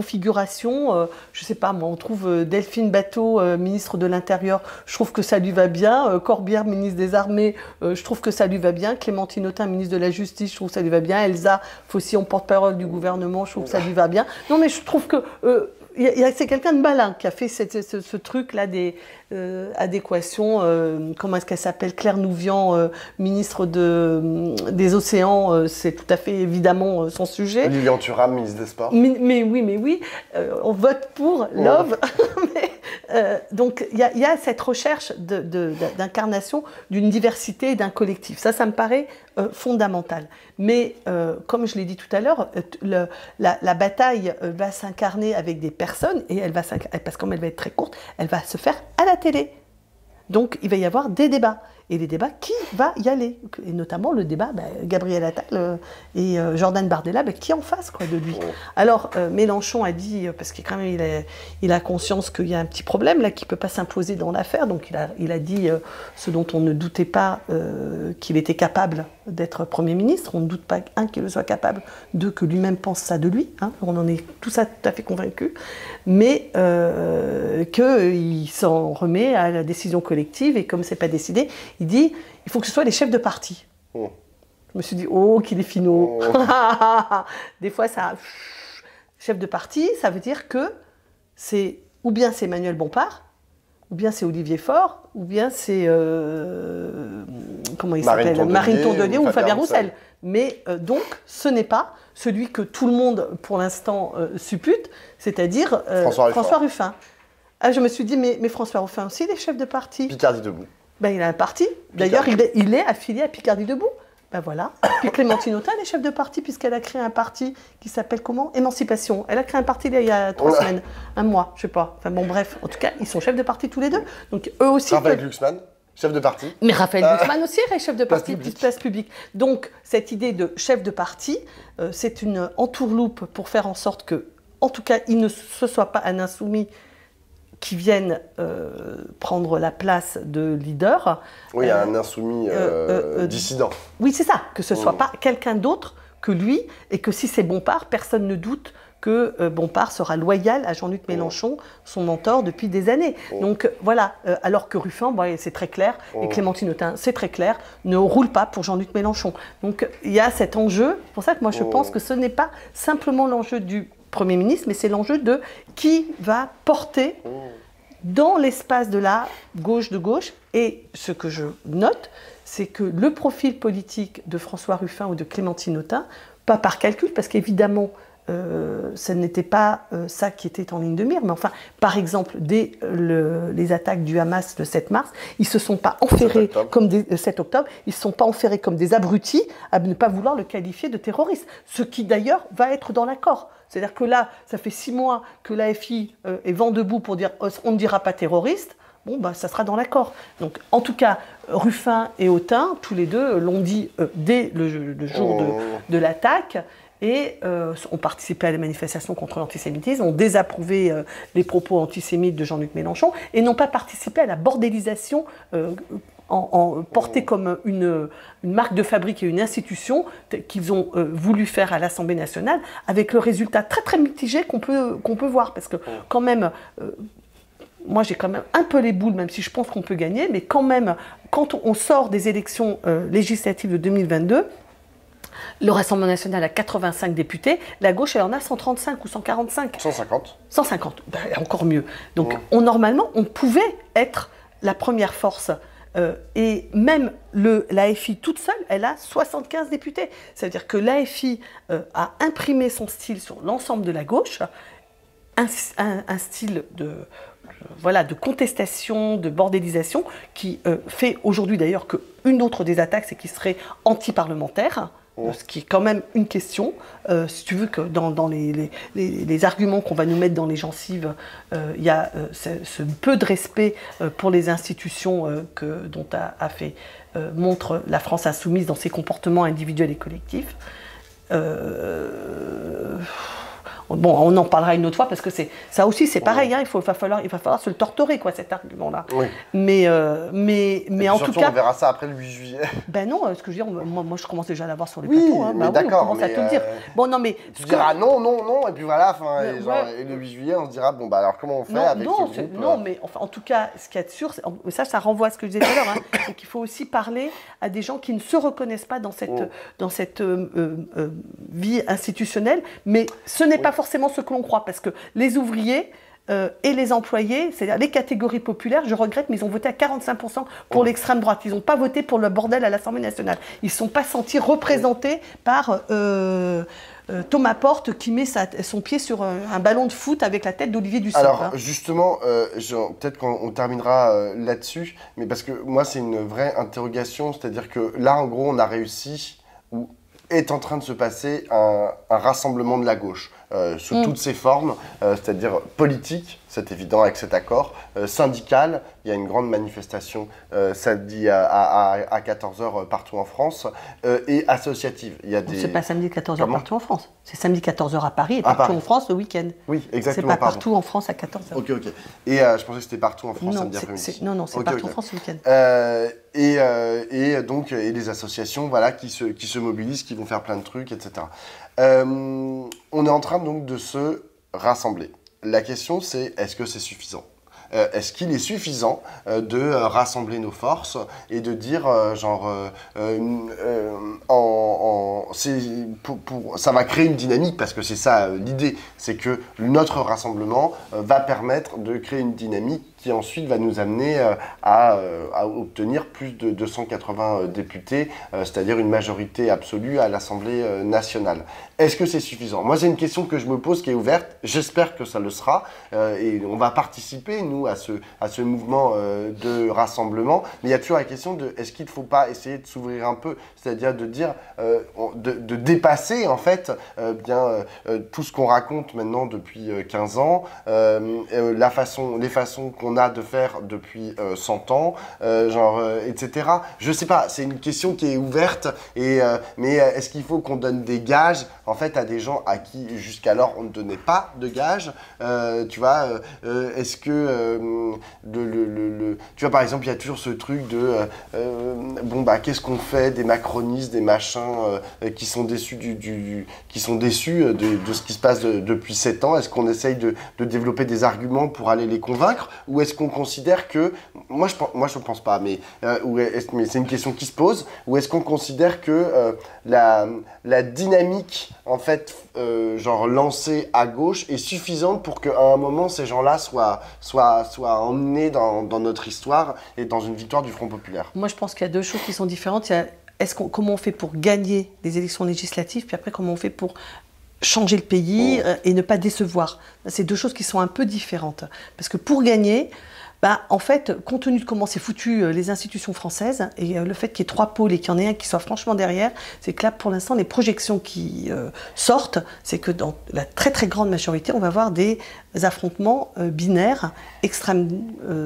configuration, je sais pas moi, on trouve Delphine Batho, ministre de l'Intérieur, je trouve que ça lui va bien, Corbière, ministre des Armées, je trouve que ça lui va bien, Clémentine Autain, ministre de la Justice, je trouve que ça lui va bien, Elsa Faucillon, porte-parole du gouvernement, je trouve que ça lui va bien. Non mais je trouve que c'est quelqu'un de malin qui a fait ce truc-là des adéquations. Comment est-ce qu'elle s'appelle? Claire Nouvian, ministre des Océans, c'est tout à fait évidemment son sujet. Lilian Thuram, ministre des Sports. Mais oui, on vote pour Love. Donc il y a cette recherche d'incarnation d'une diversité et d'un collectif. Ça me paraît fondamental. Mais comme je l'ai dit tout à l'heure, la bataille va s'incarner avec des personnes et parce que comme elle va être très courte, elle va se faire à la télé. Donc il va y avoir des débats. Et les débats, qui va y aller? Et notamment le débat, Gabriel Attal et Jordan Bardella, qui en face de lui. Alors Mélenchon a dit, parce qu'il quand même il a conscience qu'il y a un petit problème là, qui ne peut pas s'imposer dans l'affaire, donc il a dit ce dont on ne doutait pas, qu'il était capable d'être Premier ministre. On ne doute pas, qu'il le soit capable, que lui-même pense ça de lui, hein, on en est tout à fait convaincus, mais qu'il s'en remet à la décision collective, et comme ce n'est pas décidé, il dit il faut que ce soit les chefs de parti. Je me suis dit, qu'il est finot. Des fois, ça. Chef de parti, ça veut dire que c'est ou bien c'est Emmanuel Bompard, ou bien c'est Olivier Faure, ou bien c'est. Comment il s'appelle? Marine Tondelier ou Fabien Roussel. Mais donc, ce n'est pas celui que tout le monde, pour l'instant, suppute, c'est-à-dire François Ruffin. Ah, je me suis dit, mais François Ruffin aussi, il est chef de parti. Picardie Debout. Il a un parti. D'ailleurs, il est affilié à Picardie Debout. Voilà. Puis Clémentine Autain, elle est chef de parti, puisqu'elle a créé un parti qui s'appelle comment? Émancipation. Elle a créé un parti il y a 3 semaines, un mois, je sais pas. Enfin bon, bref. En tout cas, ils sont chefs de parti tous les deux. Donc eux aussi. Raphaël Glucksmann, chef de parti. Mais Raphaël Glucksmann aussi est chef de parti, place publique. Donc cette idée de chef de parti, c'est une entourloupe pour faire en sorte que, en tout cas, il ne se soit pas un insoumis qui viennent prendre la place de leader. Oui, un insoumis dissident. Oui, c'est ça, que ce ne soit pas quelqu'un d'autre que lui, et que si c'est Bompard, personne ne doute que Bompard sera loyal à Jean-Luc Mélenchon, son mentor depuis des années. Donc voilà, alors que Ruffin, c'est très clair, et Clémentine Autain, c'est très clair, ne roule pas pour Jean-Luc Mélenchon. Donc il y a cet enjeu, c'est pour ça que moi je pense que ce n'est pas simplement l'enjeu du Premier ministre, mais c'est l'enjeu de qui va porter dans l'espace de la gauche de gauche. Et ce que je note, c'est que le profil politique de François Ruffin ou de Clémentine Autain, pas par calcul, parce qu'évidemment, ce n'était pas ça qui était en ligne de mire, mais enfin, par exemple, dès les attaques du Hamas le 7 mars, ils ne se sont pas enferrés comme 7 octobre, ils se sont pas enferrés comme des abrutis à ne pas vouloir le qualifier de terroriste, ce qui d'ailleurs va être dans l'accord. C'est-à-dire que là, ça fait 6 mois que l'AFI est vent debout pour dire on ne dira pas terroriste. Ça sera dans l'accord. Donc, en tout cas, Ruffin et Autain, tous les deux, l'ont dit dès le jour de l'attaque, et ont participé à la manifestation contre l'antisémitisme, ont désapprouvé les propos antisémites de Jean-Luc Mélenchon, et n'ont pas participé à la bordélisation porté comme une marque de fabrique et une institution qu'ils ont voulu faire à l'Assemblée nationale, avec le résultat très très mitigé qu'on peut voir. Parce que quand même, moi j'ai quand même un peu les boules, même si je pense qu'on peut gagner, mais quand même, quand on sort des élections législatives de 2022, le Rassemblement national a 85 députés, la gauche elle en a 135 ou 145. 150. 150, ben, encore mieux. Donc normalement, on pouvait être la première force. Et même l'AFI toute seule, elle a 75 députés. C'est-à-dire que l'AFI a imprimé son style sur l'ensemble de la gauche, un style de contestation, de bordélisation, qui fait aujourd'hui d'ailleurs qu'une autre des attaques, c'est qu'il serait anti-parlementaire. Ce qui est quand même une question. Si tu veux que dans les arguments qu'on va nous mettre dans les gencives, il y a ce peu de respect pour les institutions dont a fait montre la France insoumise dans ses comportements individuels et collectifs. Bon, on en parlera une autre fois parce que ça aussi c'est pareil, hein, il va falloir se le torturer quoi, cet argument-là. Oui. Mais en surtout, tout cas, on verra ça après le 8 juillet. Ben non, ce que je veux dire, moi je commence déjà à l'avoir sur les plateaux. Hein. Mais d'accord, on commence à tout le dire. Bon, non, mais tu diras non, et puis voilà, et le 8 juillet, on se dira bon bah alors comment on fait avec ce groupe Non, mais enfin, en tout cas, ce qu'il y a de sûr, ça renvoie à ce que je disais tout à l'heure, hein, c'est qu'il faut aussi parler à des gens qui ne se reconnaissent pas dans cette vie institutionnelle, mais ce n'est pas forcément ce que l'on croit, parce que les ouvriers et les employés, c'est-à-dire les catégories populaires, je regrette, mais ils ont voté à 45% pour l'extrême droite. Ils n'ont pas voté pour le bordel à l'Assemblée nationale. Ils ne se sont pas sentis représentés par Thomas Porte qui met son pied sur un ballon de foot avec la tête d'Olivier Dussopt. Alors justement, peut-être qu'on terminera là-dessus, mais parce que moi c'est une vraie interrogation, c'est-à-dire que là en gros on a réussi, ou est en train de se passer un rassemblement de la gauche. Sous toutes ses formes, c'est-à-dire politique, c'est évident avec cet accord, syndical, il y a une grande manifestation samedi à 14h partout en France, et associative. C'est pas samedi 14h partout en France, c'est samedi 14h à Paris et partout en France le week-end. Oui, exactement. C'est pas partout en France à 14h. Ok. Et je pensais que c'était partout en France samedi après-midi. Non, c'est partout en France le week-end. Et donc, les associations qui se mobilisent, qui vont faire plein de trucs, etc. On est en train donc de se rassembler. La question c'est, est-ce que c'est suffisant ? Est-ce qu'il est suffisant de rassembler nos forces et de dire ça va créer une dynamique, parce que c'est ça l'idée, c'est que notre rassemblement va permettre de créer une dynamique qui ensuite va nous amener à obtenir plus de 280 députés, c'est-à-dire une majorité absolue à l'Assemblée nationale. Est-ce que c'est suffisant ? Moi, c'est une question que je me pose, qui est ouverte. J'espère que ça le sera. Et on va participer, nous, à ce mouvement de rassemblement. Mais il y a toujours la question de, est-ce qu'il ne faut pas essayer de s'ouvrir un peu ? C'est-à-dire de dire, de dépasser, en fait, tout ce qu'on raconte maintenant depuis 15 ans, les façons qu'on a de faire depuis 100 ans, etc. Je sais pas, c'est une question qui est ouverte, mais est-ce qu'il faut qu'on donne des gages en fait à des gens à qui jusqu'alors on ne donnait pas de gages, tu vois, est-ce que tu vois, par exemple, il y a toujours ce truc de qu'est-ce qu'on fait des macronistes, des machins qui sont déçus de ce qui se passe depuis 7 ans. Est-ce qu'on essaye de développer des arguments pour aller les convaincre, ou est-ce qu'on considère que, moi je pense pas, mais c'est une question qui se pose, ou est-ce qu'on considère que la dynamique en fait lancée à gauche est suffisante pour qu'à un moment ces gens-là soient emmenés dans notre histoire et dans une victoire du Front populaire? Moi je pense qu'il y a deux choses qui sont différentes. Il y a comment on fait pour gagner les élections législatives, puis après comment on fait pour changer le pays et ne pas décevoir. C'est deux choses qui sont un peu différentes. Parce que pour gagner, en fait, compte tenu de comment c'est foutu les institutions françaises, et le fait qu'il y ait 3 pôles et qu'il y en ait un qui soit franchement derrière, c'est que là, pour l'instant, les projections qui sortent, c'est que dans la très très grande majorité, on va avoir des affrontements binaires, extrême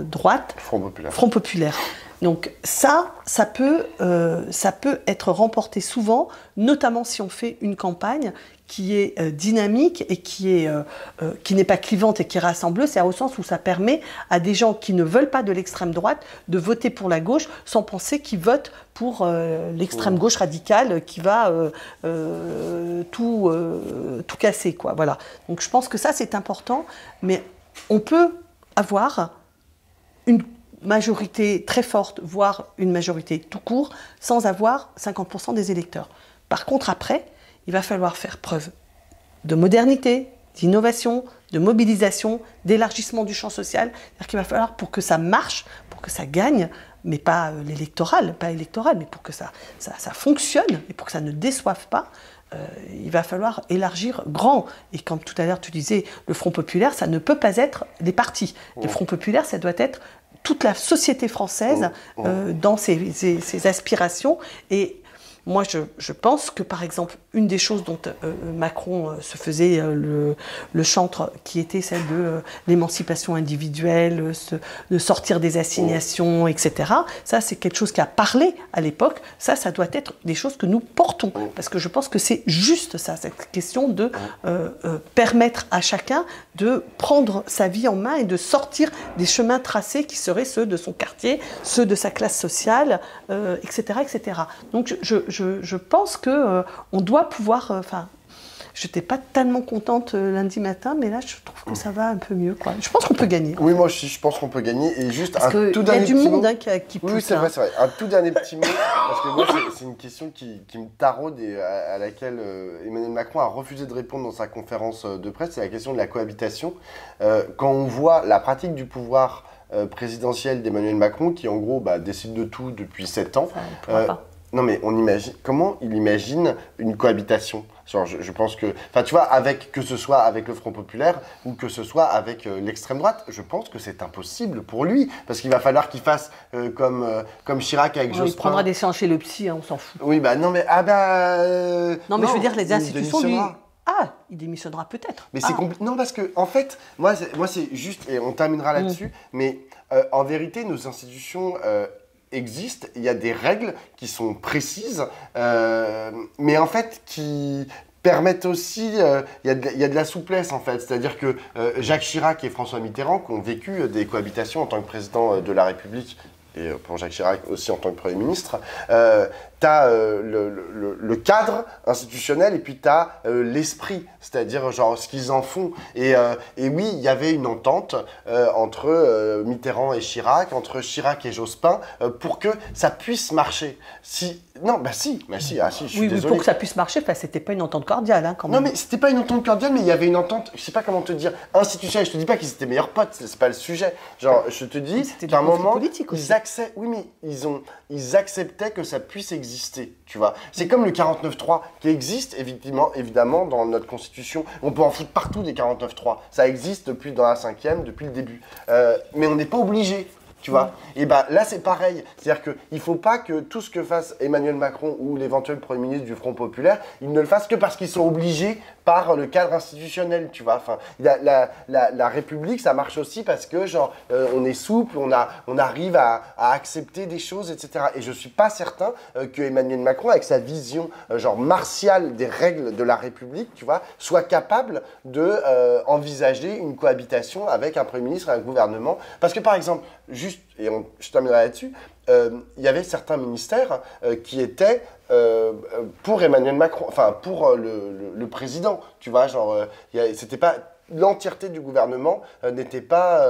droite, Front populaire. Front populaire. Donc ça peut être remporté souvent, notamment si on fait une campagne qui est dynamique et qui n'est pas clivante et qui est rassembleuse, c'est au sens où ça permet à des gens qui ne veulent pas de l'extrême droite de voter pour la gauche sans penser qu'ils votent pour l'extrême gauche radicale qui va tout casser, quoi. Voilà. Donc je pense que ça c'est important, mais on peut avoir une majorité très forte, voire une majorité tout court, sans avoir 50% des électeurs. Par contre, après, il va falloir faire preuve de modernité, d'innovation, de mobilisation, d'élargissement du champ social. C'est-à-dire qu'il va falloir, pour que ça marche, pour que ça gagne, mais pas électoral, mais pour que ça fonctionne et pour que ça ne déçoive pas, il va falloir élargir grand. Et comme tout à l'heure tu disais, le Front populaire, ça ne peut pas être des partis. Le Front populaire, ça doit être toute la société française dans ses aspirations. Et moi, je pense que, par exemple, une des choses dont Macron se faisait le chantre, qui était celle de l'émancipation individuelle, de sortir des assignations, etc., ça, c'est quelque chose qui a parlé à l'époque. Ça doit être des choses que nous portons. Parce que je pense que c'est juste ça, cette question de permettre à chacun de prendre sa vie en main et de sortir des chemins tracés qui seraient ceux de son quartier, ceux de sa classe sociale, etc., etc. Donc, je pense qu'on doit pouvoir... je n'étais pas tellement contente lundi matin, mais là, je trouve que ça va un peu mieux, quoi. Je pense qu'on peut gagner. Oui, moi aussi, je pense qu'on peut gagner. Et juste parce un tout dernier petit mot. Il y a du monde qui pousse. Oui, c'est vrai. Un tout dernier petit mot. Parce que moi, c'est une question qui me taraude et à laquelle Emmanuel Macron a refusé de répondre dans sa conférence de presse. C'est la question de la cohabitation. Quand on voit la pratique du pouvoir présidentiel d'Emmanuel Macron, qui en gros décide de tout depuis 7 ans. Ça, on pourra pas. Non mais comment il imagine une cohabitation? Genre, je pense que, tu vois, que ce soit avec le Front populaire ou que ce soit avec l'extrême droite, je pense que c'est impossible pour lui, parce qu'il va falloir qu'il fasse comme Chirac avec Jospin. Il prendra des séances chez le psy, on s'en fout. Oui, non mais non mais je veux dire, les institutions lui... il démissionnera peut-être. Mais c'est compliqué. Non, parce que en fait, moi c'est juste, et on terminera là-dessus, mais en vérité, nos institutions existent, il y a des règles qui sont précises, mais en fait qui permettent aussi, il y a de la souplesse en fait, c'est-à-dire que Jacques Chirac et François Mitterrand qui ont vécu des cohabitations en tant que président de la République, et pour Jacques Chirac aussi en tant que Premier ministre, tu as le cadre institutionnel et puis tu as l'esprit, c'est-à-dire genre ce qu'ils en font. Et oui, il y avait une entente entre Mitterrand et Chirac, entre Chirac et Jospin, pour que ça puisse marcher. Si, je suis désolé. Pour que ça puisse marcher, c'était pas une entente cordiale quand même. Non mais c'était pas une entente cordiale, mais il y avait une entente, je sais pas comment te dire, institutionnelle. Je te dis pas qu'ils étaient meilleurs potes, c'est pas le sujet. Genre, je te dis qu'à un moment, ils acceptaient que ça puisse exister, tu vois. C'est comme le 49.3 qui existe évidemment dans notre constitution. On peut en foutre partout des 49.3. Ça existe depuis dans la 5e, depuis le début. Mais on n'est pas obligé. Tu vois. Et là c'est pareil, c'est-à-dire qu'il ne faut pas que tout ce que fasse Emmanuel Macron ou l'éventuel Premier ministre du Front populaire, ils ne le fassent que parce qu'ils sont obligés par le cadre institutionnel, tu vois. Enfin, la République, ça marche aussi parce que on est souple, on arrive à accepter des choses, etc. Et je ne suis pas certain que Emmanuel Macron, avec sa vision martiale des règles de la République, tu vois, soit capable de envisager une cohabitation avec un Premier ministre et un gouvernement. Parce que par exemple, je terminerai là-dessus, il y avait certains ministères qui étaient pour Emmanuel Macron, enfin pour le président, tu vois, c'était pas l'entièreté du gouvernement n'était pas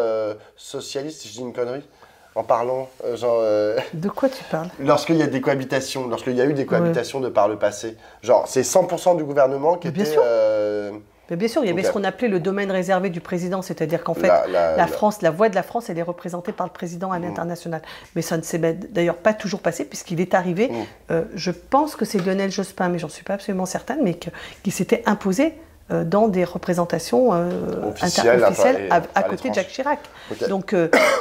socialiste, si je dis une connerie. En parlant, De quoi tu parles? Lorsqu'il y a des cohabitations, lorsqu'il y a eu des cohabitations de par le passé, c'est 100% du gouvernement qui était... Mais bien sûr, il y avait ce qu'on appelait le domaine réservé du président, c'est-à-dire qu'en fait, la voix de la France, elle est représentée par le président à l'international. Mais ça ne s'est d'ailleurs pas toujours passé, puisqu'il est arrivé, je pense que c'est Lionel Jospin, mais j'en suis pas absolument certaine, mais qui s'était imposé dans des représentations officielles à côté de Jacques Chirac. Okay. Donc,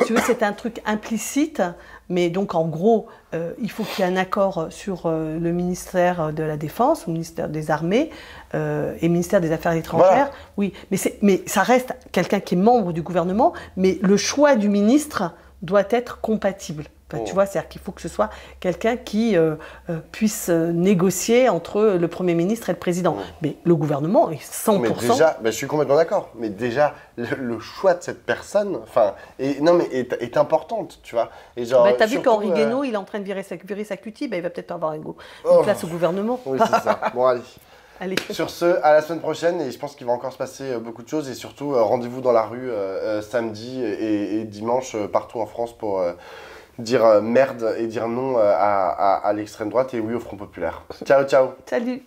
tu veux, c'est un truc implicite, mais donc en gros, il faut qu'il y ait un accord sur le ministère de la Défense, le ministère des Armées et le ministère des Affaires étrangères. Voilà. Oui, mais ça reste quelqu'un qui est membre du gouvernement, mais le choix du ministre doit être compatible. Enfin, tu vois, c'est-à-dire qu'il faut que ce soit quelqu'un qui puisse négocier entre le Premier ministre et le Président. Mais le gouvernement est 100%... Mais déjà, je suis complètement d'accord, mais déjà, le choix de cette personne est importante, tu vois. Et genre, t'as vu qu'Henri Guénaud, il est en train de virer sa cutie, il va peut-être avoir une place au gouvernement. Oui, c'est ça. Bon, allez. Allez. Sur ce, à la semaine prochaine, et je pense qu'il va encore se passer beaucoup de choses, et surtout, rendez-vous dans la rue samedi et dimanche partout en France pour dire merde et dire non à l'extrême droite et oui au Front Populaire. Ciao, ciao. Salut.